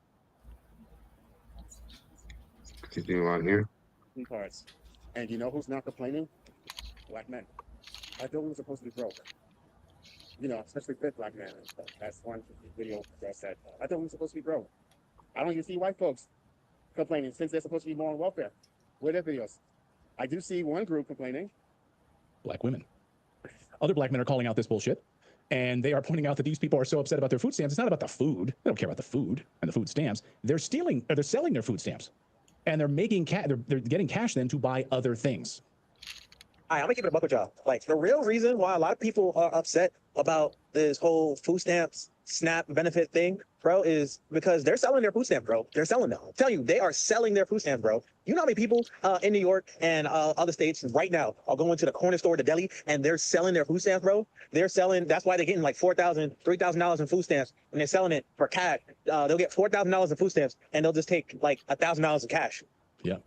[SPEAKER 1] Continue on here.
[SPEAKER 9] Parts. And you know who's not complaining? Black men. I thought we were supposed to be broke. You know, especially fit black men. That's one video that said, I thought we were supposed to be broke. I don't even see white folks complaining since they're supposed to be more on welfare. Where are their videos? I do see one group complaining.
[SPEAKER 5] Black women. Other black men are calling out this bullshit, and they are pointing out that these people are so upset about their food stamps. It's not about the food. They don't care about the food and the food stamps. They're stealing, or they're selling their food stamps, and they're making they're getting cash then to buy other things.
[SPEAKER 10] I'm gonna keep it a buck with y'all. Like, the real reason why a lot of people are upset about this whole food stamps SNAP benefit thing, bro, is because they're selling their food stamps, bro. They're selling them. I'm telling you, they are selling their food stamps, bro. You know how many people in New York and other states right now are going to the corner store, the deli, and they're selling their food stamps, bro? They're selling, that's why they're getting like $4,000, $3,000 in food stamps, and they're selling it for cash. They'll get $4,000 in food stamps, and they'll just take like $1,000 in cash.
[SPEAKER 5] Yeah.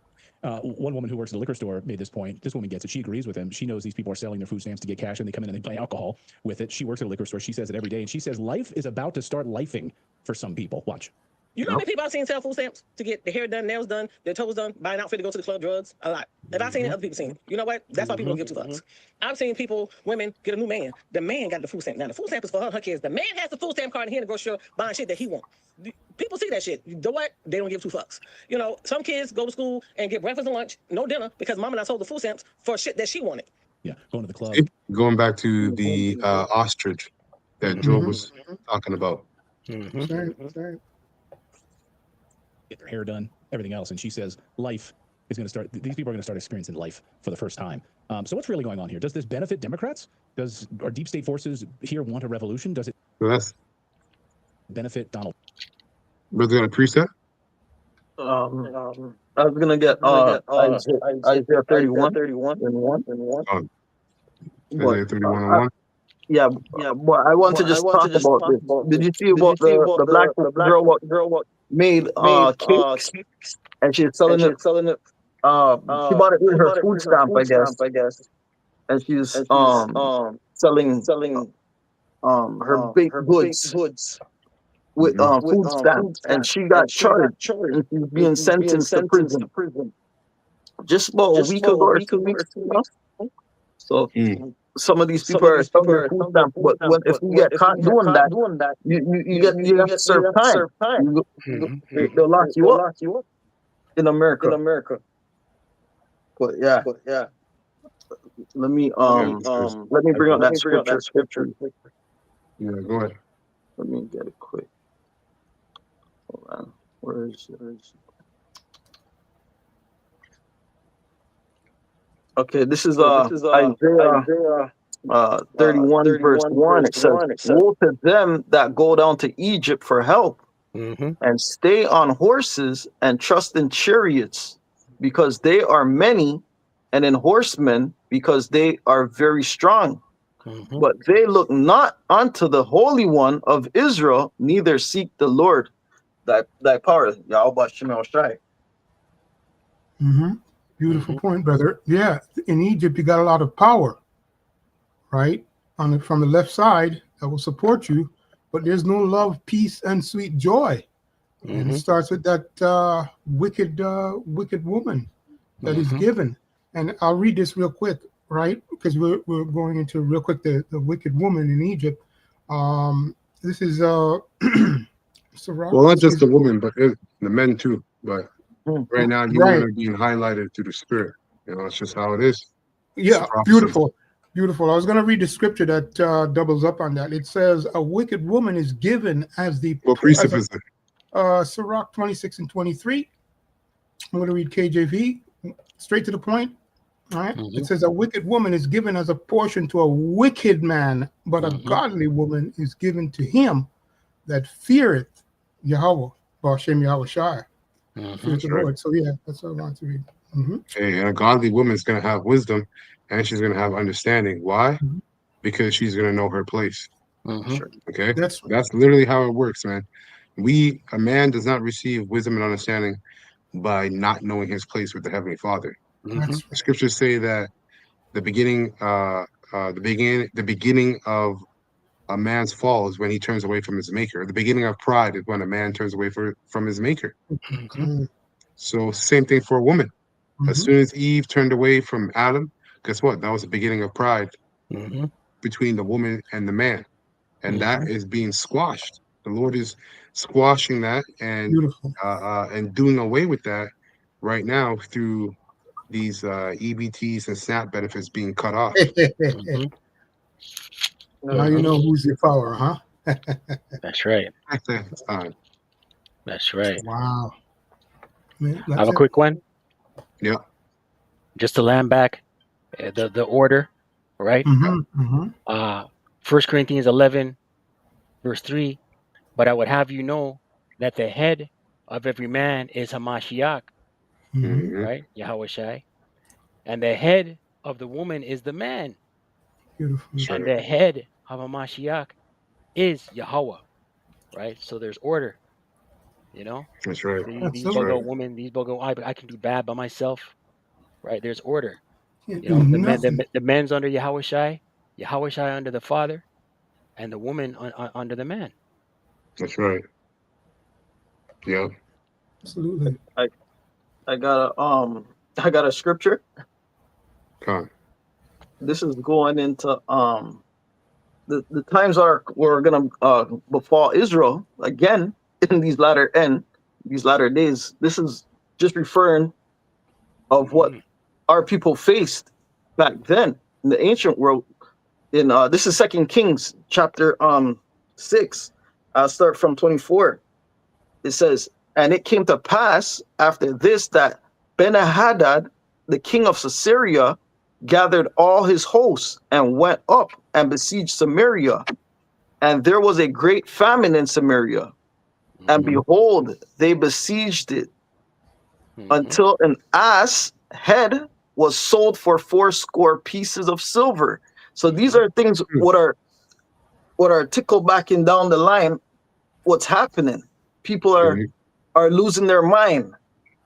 [SPEAKER 5] One woman who works at a liquor store made this point. This woman gets it. She agrees with him. She knows these people are selling their food stamps to get cash, and they come in and they buy alcohol with it. She works at a liquor store. She says it every day, and she says life is about to start lifing for some people. Watch.
[SPEAKER 8] You know how many people I've seen sell food stamps to get their hair done, nails done, their toes done, buy an outfit to go to the club, drugs? A lot. If I've seen it, other people seen it. You know what? That's why people don't give two fucks. I've seen people, women, get a new man. The man got the food stamp. Now, the food stamp is for her kids. The man has the food stamp card and he in the grocery store buying shit that he wants. People see that shit. You know what? They don't give two fucks. You know, some kids go to school and get breakfast and lunch, no dinner, because mama not sold the food stamps for shit that she wanted.
[SPEAKER 5] Yeah, going to the club.
[SPEAKER 1] Going back to the ostrich that Joe was talking about.
[SPEAKER 2] Sorry.
[SPEAKER 5] Get their hair done, everything else. And she says life is going to start, these people are going to start experiencing life for the first time. So what's really going on here? Does this benefit Democrats? Are deep state forces here want a revolution? Does it benefit Donald?
[SPEAKER 1] Brother gonna preach that?
[SPEAKER 4] I was gonna get Isaiah 31 and 1.
[SPEAKER 1] Isaiah 31 and 1.
[SPEAKER 4] Yeah, but I want to just talk about this. Did you see about the black girl made cakes and she's selling it? She bought it with her food stamp, I guess, and she's selling her baked goods with food stamps, and she got charged and she's being sentenced to prison just about a week ago or 2 weeks ago. So some of these people are selling their food stamps, but if you get caught doing that, you have to serve time. They'll lock you up in America. But yeah. Let me bring up that scripture.
[SPEAKER 1] Yeah, go ahead.
[SPEAKER 4] Let me get it quick. Hold on. Where is it? Okay, this is Isaiah 31 verse 1. It says, "Woe to them that go down to Egypt for help, and stay on horses and trust in chariots, because they are many, and in horsemen, because they are very strong. But they look not unto the Holy One of Israel, neither seek the Lord thy power." Yahweh Shemel Shai.
[SPEAKER 2] Beautiful point, brother. Yeah, in Egypt you got a lot of power, right? From the left side that will support you, but there's no love, peace, and sweet joy. And it starts with that wicked woman that is given. And I'll read this real quick, right? Because we're going into real quick the wicked woman in Egypt. This is
[SPEAKER 1] well, not just the woman, but the men too. But right now, you are being highlighted through the spirit. You know, it's just how it is.
[SPEAKER 2] Yeah, beautiful. I was going to read the scripture that doubles up on that. It says, "A wicked woman is given as the."
[SPEAKER 1] What precept is it?
[SPEAKER 2] Sirach 26 and 23. I'm going to read KJV, straight to the point. All right. It says, "A wicked woman is given as a portion to a wicked man, but a godly woman is given to him that feareth Yahweh, Hashem Yahweh Shai." Feareth the Lord. So yeah, that's what I want to read.
[SPEAKER 1] Okay, and a godly woman is going to have wisdom, and she's going to have understanding. Why? Because she's going to know her place. Okay, that's literally how it works, man. A man does not receive wisdom and understanding by not knowing his place with the Heavenly Father. The scriptures say that the beginning of a man's fall is when he turns away from his maker. The beginning of pride is when a man turns away from his maker. So same thing for a woman. As soon as Eve turned away from Adam, guess what? That was the beginning of pride between the woman and the man. And that is being squashed. The Lord is squashing that and doing away with that right now through these EBTs and SNAP benefits being cut off.
[SPEAKER 2] Now you know who's your follower, huh?
[SPEAKER 3] That's right. That's right.
[SPEAKER 2] Wow. Man,
[SPEAKER 3] I have a quick one.
[SPEAKER 1] Yeah.
[SPEAKER 3] Just to land back the order, right? 1 Corinthians 11, verse 3. But I would have you know that the head of every man is Hamashiach, right? Yahweh Shai. And the head of the woman is the man.
[SPEAKER 2] Beautiful.
[SPEAKER 3] And the head of Hamashiach is Yahweh, right? So there's order, you know?
[SPEAKER 1] That's right.
[SPEAKER 3] These bogo women, these bogo, I can be bad by myself, right? There's order.
[SPEAKER 2] Can't
[SPEAKER 3] You know,
[SPEAKER 2] do
[SPEAKER 3] the
[SPEAKER 2] nothing.
[SPEAKER 3] men's under Yahweh Shai under the father, and the woman under the man.
[SPEAKER 1] That's right. Yeah.
[SPEAKER 2] Absolutely.
[SPEAKER 4] I got a scripture.
[SPEAKER 1] Come on.
[SPEAKER 4] This is going into the times we're gonna befall Israel again in these latter days. This is just referring of what our people faced back then in the ancient world. In this is 2 Kings chapter 6. I'll start from 24. It says, and it came to pass after this that Ben-Hadad, the king of Caesarea, gathered all his hosts and went up and besieged Samaria. And there was a great famine in Samaria. And behold, they besieged it until an ass head was sold for 80 pieces of silver. So these are things what are tickle backing down the line. What's happening? People are losing their mind.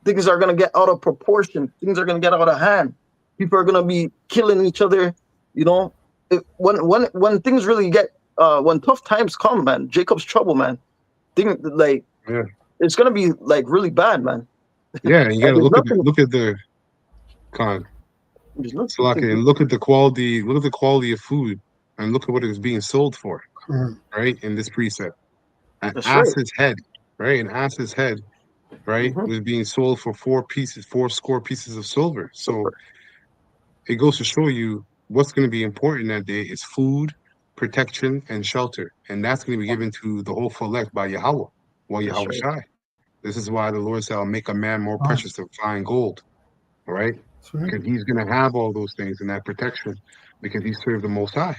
[SPEAKER 4] Things are going to get out of proportion. Things are going to get out of hand. People are going to be killing each other. You know, when things really get when tough times come, man, Jacob's trouble, man. It's going to be like really bad, man.
[SPEAKER 1] Yeah, you got to look at the con. Look at the quality. Look at the quality of food, and look at what it's being sold for. Right in this precept, an ass's head, right? An ass's head, right, was being sold for 80 pieces of silver. So it goes to show you what's going to be important that day is food, protection, and shelter, and that's going to be given to the whole select by Yahweh. Well, Yahweh Shai. This is why the Lord said, "I'll make a man more precious than fine gold." All right, because he's going to have all those things and that protection because he served the Most High.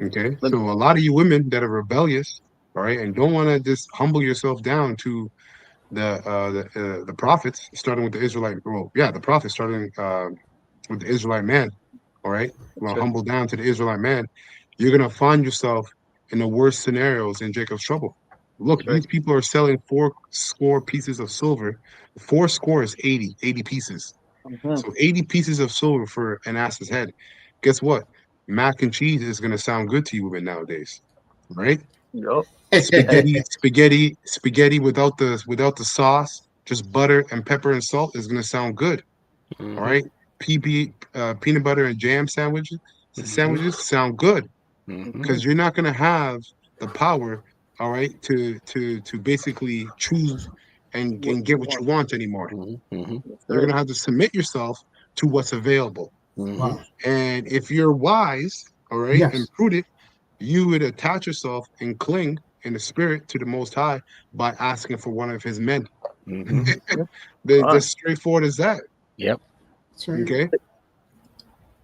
[SPEAKER 1] Okay, so a lot of you women that are rebellious, all right, and don't want to just humble yourself down to the prophets, starting with the Israelite. Well, yeah, the prophets starting with the Israelite man. All right, well, humble down to the Israelite man. You're gonna find yourself in the worst scenarios in Jacob's trouble. Look, these people are selling 80 pieces of silver. 80 is 80 pieces. So 80 pieces of silver for an ass's head. Guess what? Mac and cheese is gonna sound good to you women nowadays, right? Spaghetti without the sauce, just butter and pepper and salt is gonna sound good. All right, peanut butter and jam sandwiches sound good because you're not gonna have the power, all right, to basically choose and get what you want anymore. You're gonna have to submit yourself to what's available. And if you're wise, all right, and prudent, you would attach yourself and cling in the spirit to the Most High by asking for one of his men. That's straightforward as that.
[SPEAKER 3] Yep.
[SPEAKER 1] Okay.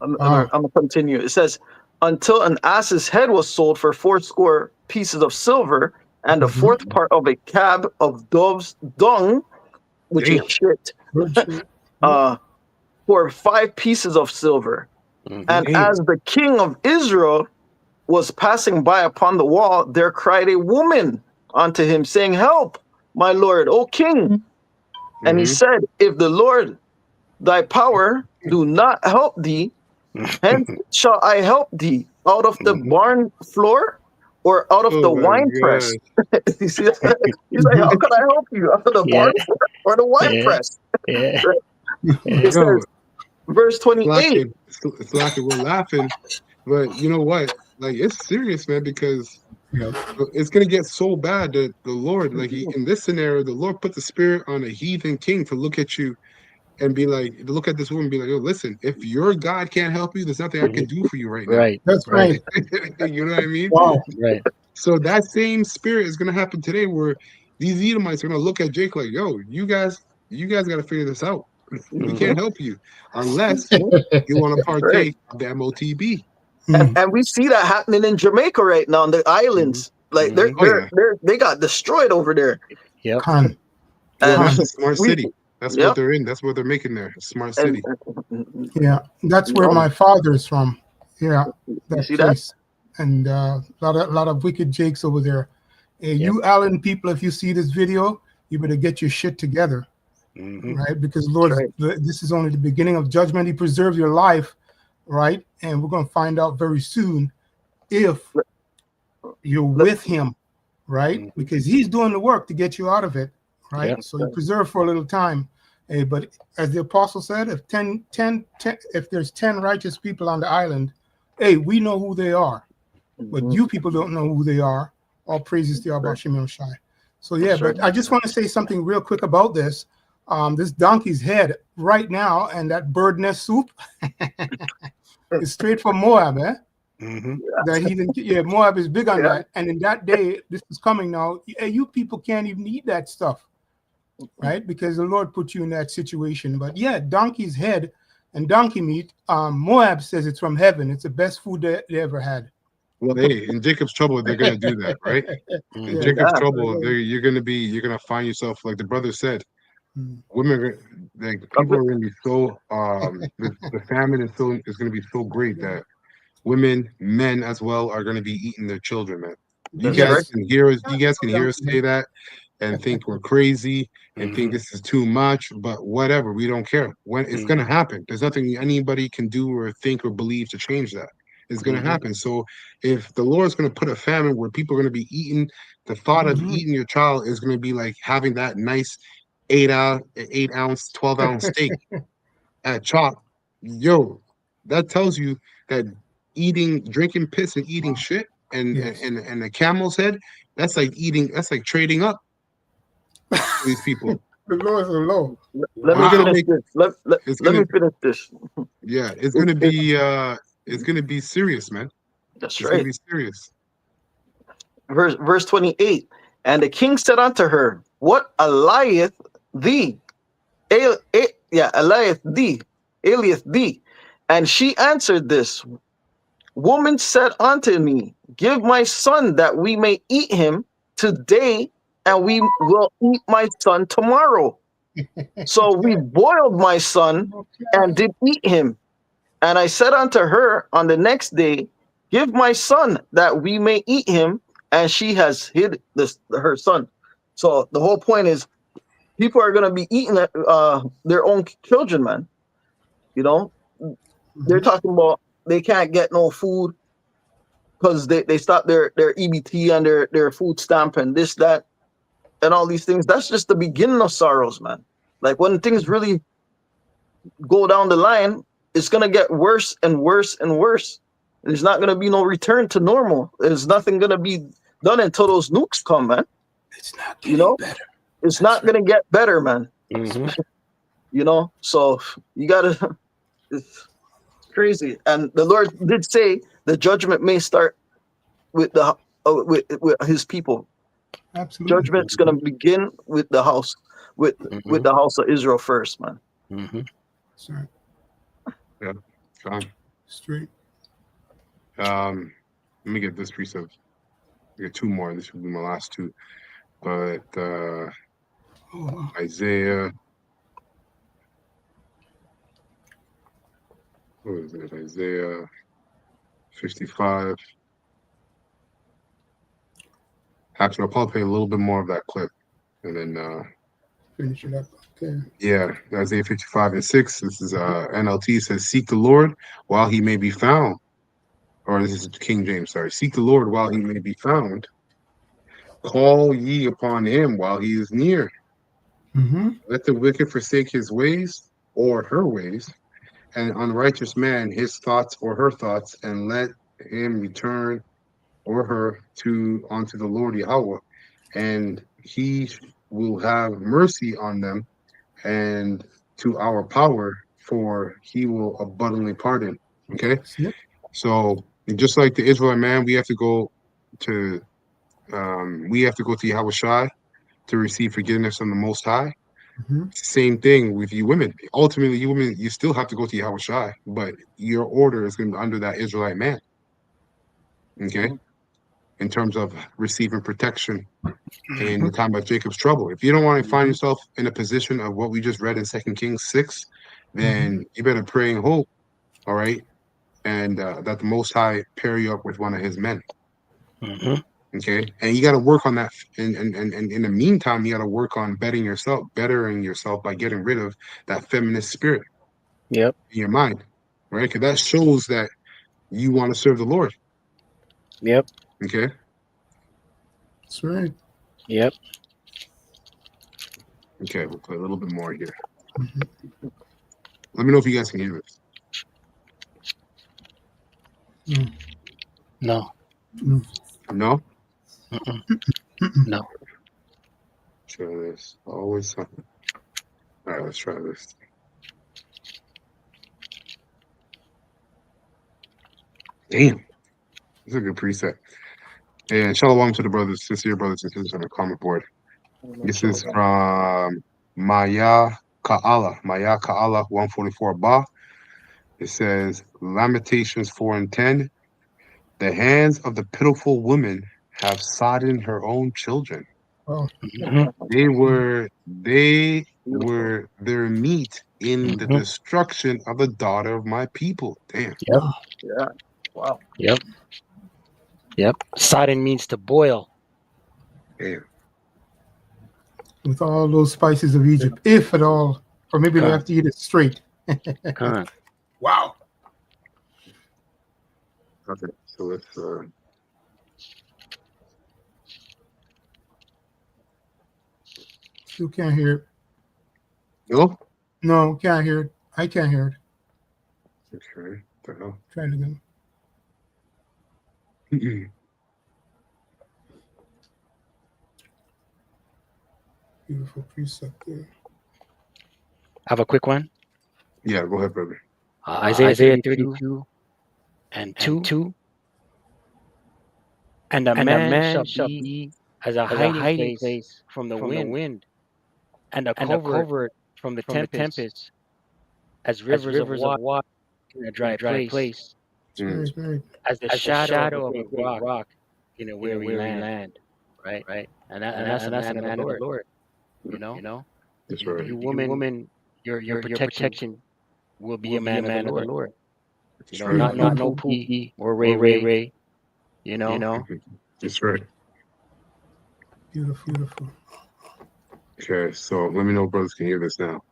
[SPEAKER 4] I'm gonna continue. It says, until an ass's head was sold for 80 pieces of silver, and the fourth part of a cab of dove's dung, which is shit, for 5 pieces of silver. And as the king of Israel was passing by upon the wall, there cried a woman unto him, saying, help, my lord, O king. And he said, if the Lord thy power do not help thee, Hence shall I help thee out of the barn floor or out of the
[SPEAKER 1] Oh my
[SPEAKER 4] wine press.
[SPEAKER 1] God.
[SPEAKER 4] You see that? He's like, how can I help you? Out of the
[SPEAKER 3] Yeah,
[SPEAKER 4] barn floor or the wine
[SPEAKER 3] yeah,
[SPEAKER 4] press?
[SPEAKER 3] yeah.
[SPEAKER 4] It
[SPEAKER 3] Yeah.
[SPEAKER 1] Yo,
[SPEAKER 4] says, verse 28.
[SPEAKER 1] it's like we're laughing, but you know what? Like it's serious, man, because
[SPEAKER 2] Yep.
[SPEAKER 1] it's gonna get so bad that the Lord, like in this scenario, the Lord put the spirit on a heathen king to look at you and be like, to look at this woman and be like, yo, listen, if your God can't help you, there's nothing I can
[SPEAKER 3] Mhm.
[SPEAKER 1] do for you right now.
[SPEAKER 3] Right,
[SPEAKER 2] That's
[SPEAKER 3] right,
[SPEAKER 2] right.
[SPEAKER 1] You know what I mean?
[SPEAKER 2] Wow.
[SPEAKER 3] right.
[SPEAKER 1] So that same spirit is gonna happen today where these Edomites are gonna look at Jake like, yo, you guys gotta figure this out. We
[SPEAKER 3] Hmm.
[SPEAKER 1] can't help you unless you want to
[SPEAKER 4] That's right.
[SPEAKER 1] partake of the MOTB.
[SPEAKER 2] Mm.
[SPEAKER 4] And we see that happening in Jamaica right now on the
[SPEAKER 3] Hmm.
[SPEAKER 4] islands. Like
[SPEAKER 3] Hmm.
[SPEAKER 1] Oh yeah.
[SPEAKER 4] they got destroyed over there.
[SPEAKER 3] Yep.
[SPEAKER 2] Con.
[SPEAKER 1] Well,
[SPEAKER 4] And
[SPEAKER 1] that's
[SPEAKER 2] Con.
[SPEAKER 1] a smart
[SPEAKER 4] we
[SPEAKER 1] city. That's what
[SPEAKER 4] yep.
[SPEAKER 1] they're in. That's what they're making there. A smart
[SPEAKER 4] And
[SPEAKER 1] city.
[SPEAKER 2] Yeah. That's
[SPEAKER 4] you
[SPEAKER 2] where
[SPEAKER 4] know,
[SPEAKER 2] my father is from. Yeah.
[SPEAKER 4] you
[SPEAKER 2] That
[SPEAKER 4] see that?
[SPEAKER 2] place. And lot of wicked jakes over there. Hey,
[SPEAKER 3] Yep.
[SPEAKER 2] you Allen people, if you see this video, you better get your shit together,
[SPEAKER 3] Hmm.
[SPEAKER 2] right? Because
[SPEAKER 4] That's
[SPEAKER 2] Lord,
[SPEAKER 4] right.
[SPEAKER 2] this is only the beginning of judgment. He preserved your life, right? And we're going to find out very soon if you're
[SPEAKER 4] Let-
[SPEAKER 2] with him, right?
[SPEAKER 3] Hmm.
[SPEAKER 2] Because he's doing the work to get you out of it,
[SPEAKER 3] Yep.
[SPEAKER 2] right? So you preserve for a little time. But as the apostle said, if 10, if there's 10 righteous people on the island, hey, we know who they are, but
[SPEAKER 4] Mhm.
[SPEAKER 2] you people don't know who they are. All praises to Yahweh Shem Shai. So yeah,
[SPEAKER 4] That's right.
[SPEAKER 2] but I just want to say something real quick about this. This donkey's head right now and that bird nest soup is straight from Moab, eh?
[SPEAKER 3] Hmm.
[SPEAKER 2] That heathen, yeah, Moab is big on
[SPEAKER 4] Yeah.
[SPEAKER 2] that. And in that day, this is coming now. You people can't even eat that stuff, right? Because the Lord put you in that situation. But yeah, donkey's head and donkey meat. Moab says it's from heaven. It's the best food they ever had.
[SPEAKER 1] Well, hey, in Jacob's trouble, they're gonna do that, right? In
[SPEAKER 3] Hmm.
[SPEAKER 2] Yeah.
[SPEAKER 1] Jacob's
[SPEAKER 4] Yeah.
[SPEAKER 1] trouble, you're gonna find yourself like the brother said.
[SPEAKER 2] Mm.
[SPEAKER 1] Women, like people are gonna be so the famine is gonna be so great that women, men as well are gonna be eating their children, man.
[SPEAKER 4] That's right.
[SPEAKER 2] Yes.
[SPEAKER 1] You guys can hear us say that and think we're crazy and think
[SPEAKER 3] Hmm.
[SPEAKER 1] this is too much, but whatever, we don't care. When it's gonna
[SPEAKER 3] Hmm.
[SPEAKER 1] happen, there's nothing anybody can do or think or believe to change that. It's gonna
[SPEAKER 3] Hmm.
[SPEAKER 1] happen. So if the Lord's gonna put a famine where people are gonna be eating, the thought of
[SPEAKER 2] Mhm.
[SPEAKER 1] eating your child is gonna be like having that nice 8 ounce, 12-ounce steak at chop. Yo, that tells you that drinking piss and eating shit
[SPEAKER 2] Yes.
[SPEAKER 1] and a camel's head, that's like trading up for these people.
[SPEAKER 2] The Lord is low.
[SPEAKER 4] Let me
[SPEAKER 1] It's gonna
[SPEAKER 2] Wow.
[SPEAKER 4] finish
[SPEAKER 1] make
[SPEAKER 4] this.
[SPEAKER 1] it's
[SPEAKER 4] Let
[SPEAKER 1] gonna
[SPEAKER 4] me finish this.
[SPEAKER 1] yeah,
[SPEAKER 4] It, it,
[SPEAKER 1] it's gonna be serious, man.
[SPEAKER 4] that's
[SPEAKER 1] It's gonna
[SPEAKER 4] right.
[SPEAKER 1] be serious.
[SPEAKER 4] Verse 28. And the king said unto her, what alieth thee? Alieth thee, alieth thee. And she answered this woman said unto me, give my son that we may eat him today, and we will eat my son tomorrow. So we boiled my son and did eat him. And I said unto her on the next day, give my son that we may eat him. And she has hid her son. So the whole point is people are going to be eating their own children, man. You know, they're
[SPEAKER 2] Mhm.
[SPEAKER 4] talking about they can't get no food because they stopped their EBT and their food stamp and this, that, and all these things. That's just the beginning of sorrows, man. Like when things really go down the line, it's gonna get worse and worse and worse. There's not gonna be no return to normal. There's nothing gonna be done until those nukes come, man.
[SPEAKER 2] It's not
[SPEAKER 4] You
[SPEAKER 2] getting
[SPEAKER 4] know,
[SPEAKER 2] better.
[SPEAKER 4] it's
[SPEAKER 2] That's
[SPEAKER 4] not
[SPEAKER 2] right.
[SPEAKER 4] gonna get better, man.
[SPEAKER 3] Hmm.
[SPEAKER 4] You know, so you gotta. It's crazy. And the Lord did say the judgment may start with with his people.
[SPEAKER 2] Absolutely.
[SPEAKER 4] Judgment's gonna begin with the house, with
[SPEAKER 3] Hmm.
[SPEAKER 4] the house of Israel first, man.
[SPEAKER 3] Hmm.
[SPEAKER 2] That's right.
[SPEAKER 1] Yeah. Fine.
[SPEAKER 2] Straight.
[SPEAKER 1] Let me get this precept. I get two more. This will be my last two. But
[SPEAKER 2] Oh, wow.
[SPEAKER 1] Isaiah, what is it? Isaiah 55. Actually, I'll probably play a little bit more of that clip and then
[SPEAKER 2] Finish it up. Okay.
[SPEAKER 1] Yeah, Isaiah 55:6. This is NLT says, "Seek the Lord while he may be found." Or this is King James, sorry. "Seek the Lord while he may be found. Call ye upon him while he is near.
[SPEAKER 2] Mm-hmm.
[SPEAKER 1] Let the wicked forsake his ways or her ways, and unrighteous man his thoughts or her thoughts, and let him return or her unto the Lord Yahweh, and he will have mercy on them, and to our power, for he will abundantly pardon." Okay, so just like the Israelite man, we have to go to Yahweh Shai to receive forgiveness from the Most High.
[SPEAKER 2] Mm-hmm.
[SPEAKER 1] Same thing with you women. Ultimately, you women, you still have to go to Yahweh Shai, but your order is going to be under that Israelite man. Okay, in terms of receiving protection in the time of Jacob's trouble. If you don't want to find yourself in a position of what we just read in 2 Kings 6, then you better pray and hope, all right, and that the Most High pair you up with one of his men. Okay, and you got to work on that. And in the meantime, you got to work on bettering yourself by getting rid of that feminist spirit.
[SPEAKER 3] Yep.
[SPEAKER 1] In your mind, right? Because that shows that you want to serve the Lord.
[SPEAKER 3] Yep.
[SPEAKER 1] Okay.
[SPEAKER 2] That's right.
[SPEAKER 3] Yep.
[SPEAKER 1] Okay, we'll play a little bit more here. Let me know if you guys can hear this.
[SPEAKER 3] No.
[SPEAKER 1] No?
[SPEAKER 3] No.
[SPEAKER 1] Try this. Always something. All right, let's try this. Damn. This is a good preset. And shalom to the brothers, sincere brothers and sisters on the comment board. This is from Maya Ka'ala 144 Ba. It says, Lamentations 4:10. The hands of the pitiful woman have sodden her own children.
[SPEAKER 2] Oh.
[SPEAKER 1] They were their meat in the destruction of the daughter of my people. Damn.
[SPEAKER 3] Yep.
[SPEAKER 4] Yeah. Wow.
[SPEAKER 3] Yep. Yep. Sodden means to boil.
[SPEAKER 1] Damn.
[SPEAKER 2] With all those spices of Egypt, if at all, or maybe they have to eat it straight. Wow.
[SPEAKER 1] Okay, so let's
[SPEAKER 2] Still can't hear it.
[SPEAKER 1] No?
[SPEAKER 2] No, can't hear it. I can't hear it.
[SPEAKER 1] Okay. What the hell?
[SPEAKER 2] Try it again. Beautiful precept there.
[SPEAKER 3] Have a quick one.
[SPEAKER 1] Yeah, go ahead, brother.
[SPEAKER 3] Isaiah 32 and 2. And a man shall be as a hiding place from the wind, and a covert from the tempest, as rivers of water in a dry place,
[SPEAKER 2] Right.
[SPEAKER 3] as the shadow of a great rock in a weary land. Right. And that's a man of the Lord. You know,
[SPEAKER 1] That's right.
[SPEAKER 3] you woman, your protection will be a man of the Lord. You know, not no Pookie or Ray. You know.
[SPEAKER 1] That's right.
[SPEAKER 2] Beautiful.
[SPEAKER 1] Okay, so let me know, brothers, can hear this now.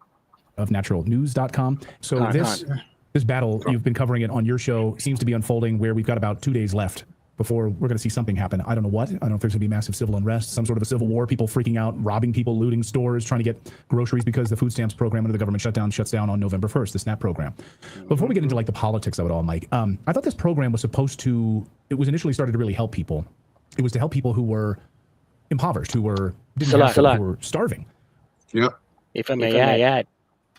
[SPEAKER 5] Of naturalnews.com. So this battle, you've been covering it on your show, seems to be unfolding where we've got about 2 days left before we're going to see something happen. I don't know what. I don't know if there's going to be massive civil unrest, some sort of a civil war, people freaking out, robbing people, looting stores, trying to get groceries because the food stamps program under the government shutdown shuts down on November 1st, the SNAP program. Before we get into like the politics of it all, Mike, I thought this program was supposed to, it was initially started to really help people. It was to help people who were impoverished, who were who were starving.
[SPEAKER 1] Yep.
[SPEAKER 3] If I may add,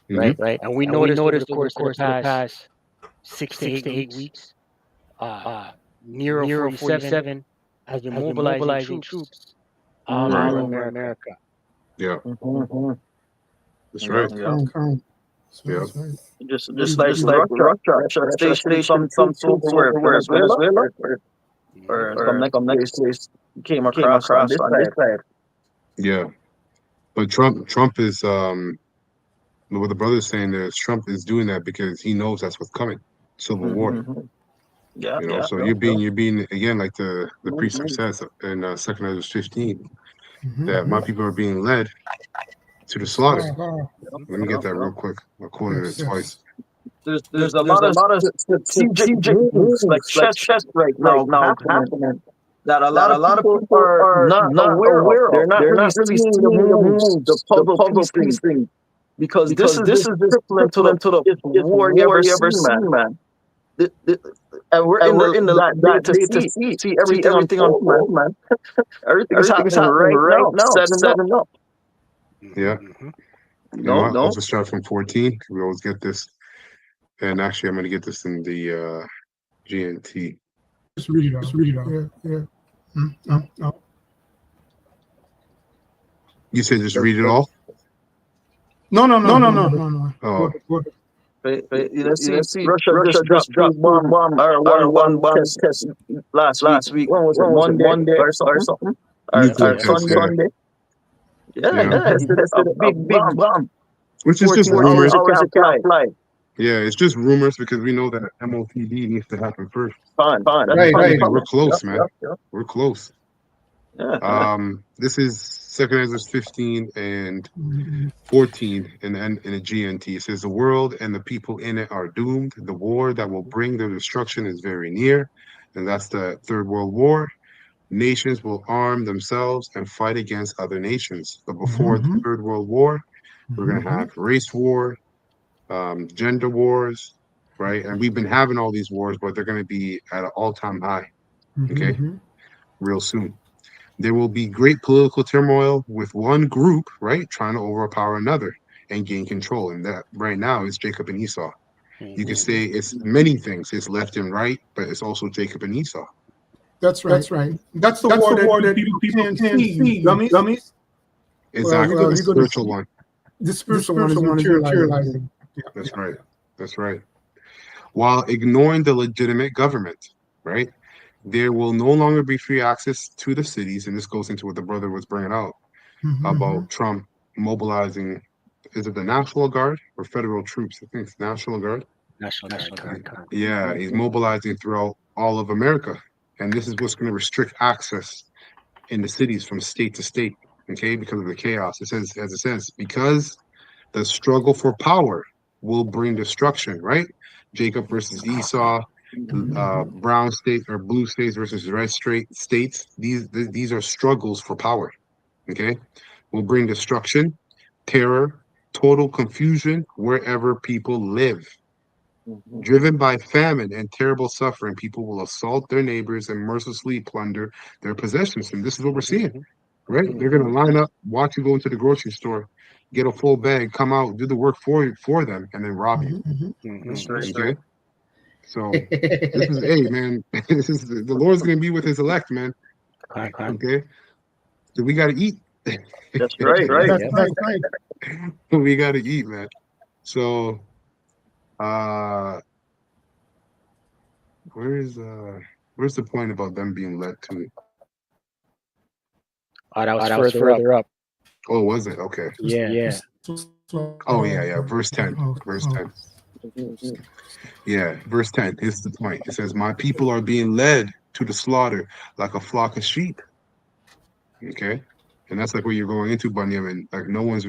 [SPEAKER 3] right? And we noticed over the course of the past 6 to 8 weeks, Nero 47 has been mobilizing troops all over America.
[SPEAKER 1] Yeah. That's right.
[SPEAKER 4] Yeah. Just like Russia stationed some troops over Venezuela, or some next place came across on this side.
[SPEAKER 1] Yeah. But Trump is what the brother's saying there is Trump is doing that because he knows that's what's coming. Civil war.
[SPEAKER 4] Yeah.
[SPEAKER 1] You know, so you're being again, like the precept says in 2 Ezra 15, that my people are being led to the slaughter.
[SPEAKER 2] Uh,
[SPEAKER 1] Let me get that real quick. I quoted it twice.
[SPEAKER 4] There's a lot of strategic moves, like chess right now happening that a lot of people are not aware of. They're not really seeing the moves, the puzzle piecing, because this is just crippling to the biggest war you ever seen, man. And we're in that day to see everything unfold, man. Everything's happening right now, setting up.
[SPEAKER 1] Yeah. You know what? I'll just start from 14. We always get this. And actually, I'm going to get this in the GNT.
[SPEAKER 2] just read it out. Just read it out. Yeah. No.
[SPEAKER 1] You said just read it all?
[SPEAKER 2] No.
[SPEAKER 1] Oh.
[SPEAKER 4] You see, Russia just dropped one test last week. When was it? Monday or something? Or Sunday? Yeah. It's a big bomb.
[SPEAKER 1] Which is just rumors.
[SPEAKER 4] Hours it can't fly.
[SPEAKER 1] Yeah, it's just rumors because we know that MOTD needs to happen first.
[SPEAKER 4] Fine.
[SPEAKER 2] Right.
[SPEAKER 1] We're close, man.
[SPEAKER 4] Yep.
[SPEAKER 1] We're close.
[SPEAKER 4] Yeah.
[SPEAKER 1] This is 2 Ezra 15 and 14 in a GNT. It says the world and the people in it are doomed. The war that will bring their destruction is very near, and that's the Third World War. Nations will arm themselves and fight against other nations. But before the Third World War, we're going to have race war, gender wars, right? And we've been having all these wars, but they're going to be at an all-time high, okay? Real soon. There will be great political turmoil with one group, right, trying to overpower another and gain control. And that right now is Jacob and Esau. You can say it's many things. It's left and right, but it's also Jacob and Esau.
[SPEAKER 2] That's right. That's the war that people can't see, dummies.
[SPEAKER 1] Exactly.
[SPEAKER 2] Well,
[SPEAKER 1] the spiritual one.
[SPEAKER 2] The spiritual one is materializing.
[SPEAKER 1] That's right. That's right. While ignoring the legitimate government, right? There will no longer be free access to the cities, and this goes into what the brother was bringing out about Trump mobilizing. Is it the National Guard or federal troops? I think it's National Guard.
[SPEAKER 3] National Guard.
[SPEAKER 1] Yeah, he's mobilizing throughout all of America, and this is what's going to restrict access in the cities from state to state. Okay, because of the chaos. It says, as it says, because the struggle for power will bring destruction. Right? Jacob versus Esau. Brown states or blue states versus red states. These are struggles for power. Okay, will bring destruction, terror, total confusion wherever people live. Driven by famine and terrible suffering, people will assault their neighbors and mercilessly plunder their possessions. And this is what we're seeing, right? They're going to line up, watch you go into the grocery store, get a full bag, come out, do the work for them, and then rob you. Okay. So this is, hey man, this is the Lord's gonna be with His elect, man. Okay, so we gotta eat.
[SPEAKER 4] That's right.
[SPEAKER 1] We gotta eat, man. So, where's the point about them being led to?
[SPEAKER 3] That was further up.
[SPEAKER 1] Oh, was it? Okay.
[SPEAKER 3] Yeah.
[SPEAKER 1] Oh yeah. Verse 10. Yeah, verse 10 is the point. It says, my people are being led to the slaughter like a flock of sheep. Okay. And that's like what you're going into, Bunyamin. Like no one's,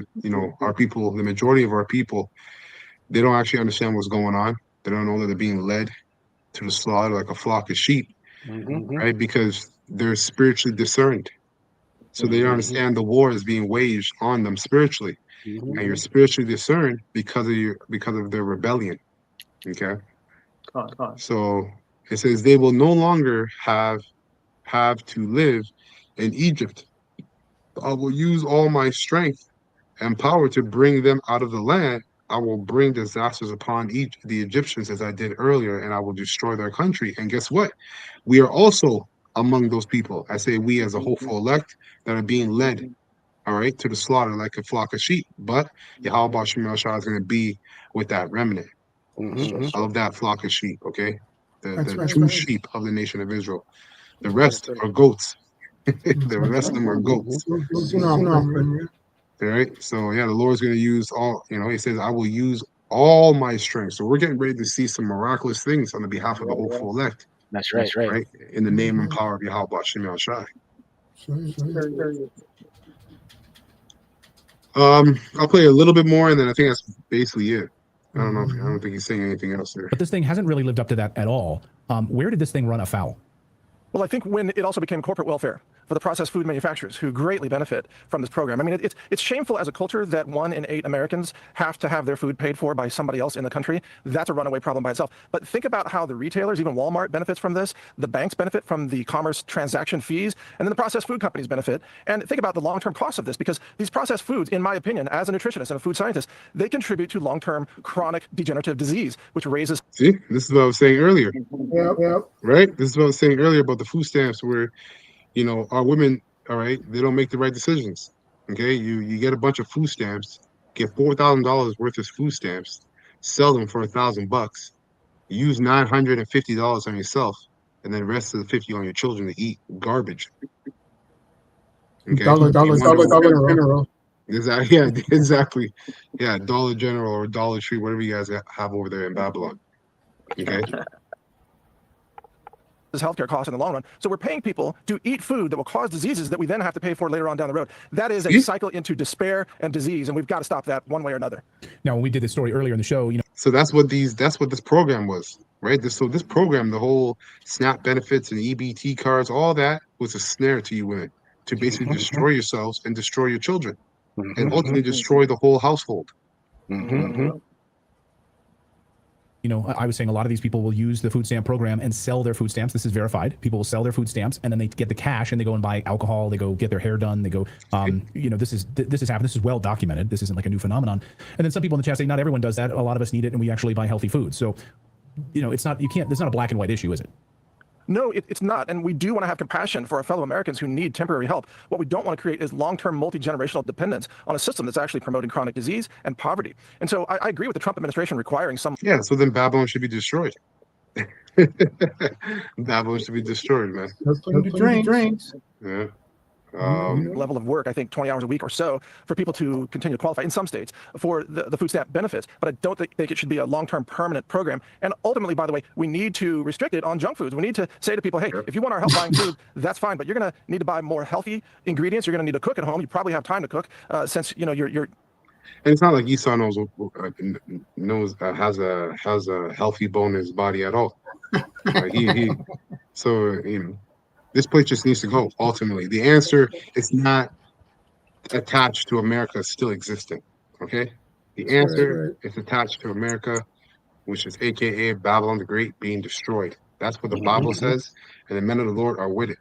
[SPEAKER 1] our people, the majority of our people, they don't actually understand what's going on. They don't know that they're being led to the slaughter like a flock of sheep, right? Because they're spiritually discerned. So they understand the war is being waged on them spiritually. And you're spiritually discerned because of their rebellion. Okay. So it says they will no longer have to live in Egypt. I will use all my strength and power to bring them out of the land. I will bring disasters upon the Egyptians as I did earlier, and I will destroy their country. And guess what? We are also among those people. I say we as a hopeful elect that are being led, all right, to the slaughter like a flock of sheep. But Yahweh Shemel Shah is going to be with that remnant of that flock of sheep, okay? The true sheep of the nation of Israel. The rest are goats. The rest of them are goats. All right. So yeah, the Lord's going to use all, He says, I will use all my strength. So we're getting ready to see some miraculous things on the behalf of the hopeful elect.
[SPEAKER 3] That's right.
[SPEAKER 1] In the name and power of Yahweh Shemel Shai. I'll play a little bit more, and then I think that's basically it. I don't think he's saying anything else there.
[SPEAKER 5] But this thing hasn't really lived up to that at all. Where did this thing run afoul?
[SPEAKER 11] Well, I think when it also became corporate welfare for the processed food manufacturers who greatly benefit from this program. I mean, it's shameful as a culture that 1 in 8 Americans have to have their food paid for by somebody else in the country. That's a runaway problem by itself. But think about how the retailers, even Walmart, benefits from this. The banks benefit from the commerce transaction fees, and then the processed food companies benefit. And think about the long-term costs of this, because these processed foods, in my opinion, as a nutritionist and a food scientist, they contribute to long-term chronic degenerative disease, which raises...
[SPEAKER 1] See, this is what I was saying earlier.
[SPEAKER 2] Yeah.
[SPEAKER 1] Right? This is what I was saying earlier about the food stamps where, you know, our women, all right, they don't make the right decisions. Okay, you get a bunch of food stamps, get $4,000 worth of food stamps, sell them for $1,000, use $950 on yourself, and then the rest of the 50 on your children to eat garbage. Okay,
[SPEAKER 2] Dollar General.
[SPEAKER 1] Exactly. Yeah, exactly. Yeah, Dollar General or Dollar Tree, whatever you guys have over there in Babylon. Okay.
[SPEAKER 11] healthcare costs in the long run. So we're paying people to eat food that will cause diseases that we then have to pay for later on down the road. That is a cycle into despair and disease, and we've got to stop that one way or another.
[SPEAKER 5] Now, when we did this story earlier in the show, you know.
[SPEAKER 1] So that's what this program was, right? This program, the whole SNAP benefits and EBT cards, all that was a snare to you women to basically destroy yourselves and destroy your children, and ultimately destroy the whole household.
[SPEAKER 5] You know, I was saying a lot of these people will use the food stamp program and sell their food stamps. This is verified. People will sell their food stamps and then they get the cash and they go and buy alcohol. They go get their hair done. They go, you know, this has happened. This is well documented. This isn't like a new phenomenon. And then some people in the chat say not everyone does that. A lot of us need it and we actually buy healthy food. So, you know, it's not a black and white issue, is it?
[SPEAKER 11] No, it's not. And we do want to have compassion for our fellow Americans who need temporary help. What we don't want to create is long-term multi-generational dependence on a system that's actually promoting chronic disease and poverty. And so I agree with the Trump administration requiring some...
[SPEAKER 1] Yeah, so then Babylon should be destroyed. Babylon should be destroyed, man.
[SPEAKER 2] Let's put the drinks.
[SPEAKER 1] Yeah.
[SPEAKER 11] level of work, I think 20 hours a week or so, for people to continue to qualify in some states for the food stamp benefits. But I don't think it should be a long-term permanent program. And ultimately, by the way, we need to restrict it on junk foods. We need to say to people, hey, if you want our help buying food, that's fine, but you're going to need to buy more healthy ingredients. You're going to need to cook at home. You probably have time to cook since, you know, you're
[SPEAKER 1] And it's not like Esau has a healthy bone in his body at all. So you know, this place just needs to go. Ultimately, the answer is not attached to America still existing. Okay, the answer is attached to America, which is AKA Babylon the Great being destroyed. That's what the Bible says, and the men of the Lord are with it.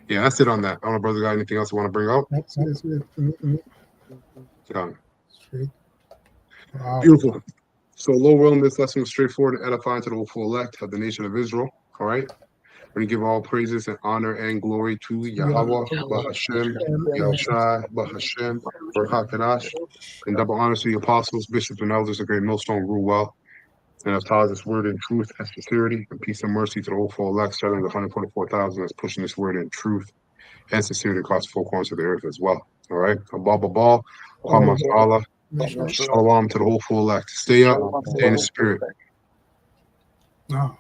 [SPEAKER 1] Yeah, that's it on that. I don't know, brother, got anything else you want to bring up?
[SPEAKER 2] That's it. Wow.
[SPEAKER 1] Beautiful. So, low world, this lesson was straightforward and edifying to the full elect of the nation of Israel. All right. We're going to give all praises and honor and glory to Yahweh, Bahashem, Yahushai, Bahashem, Barakadash, and double honors to the apostles, bishops, and elders, the great millstone rule well. And have taught this word in truth and sincerity, and peace and mercy to the whole full elect, starting the 144,000 that's pushing this word in truth and sincerity across the four corners of the earth as well. All right. Allah, Allah, Shalom to the whole full elect. Stay up, stay in the spirit.
[SPEAKER 2] Wow.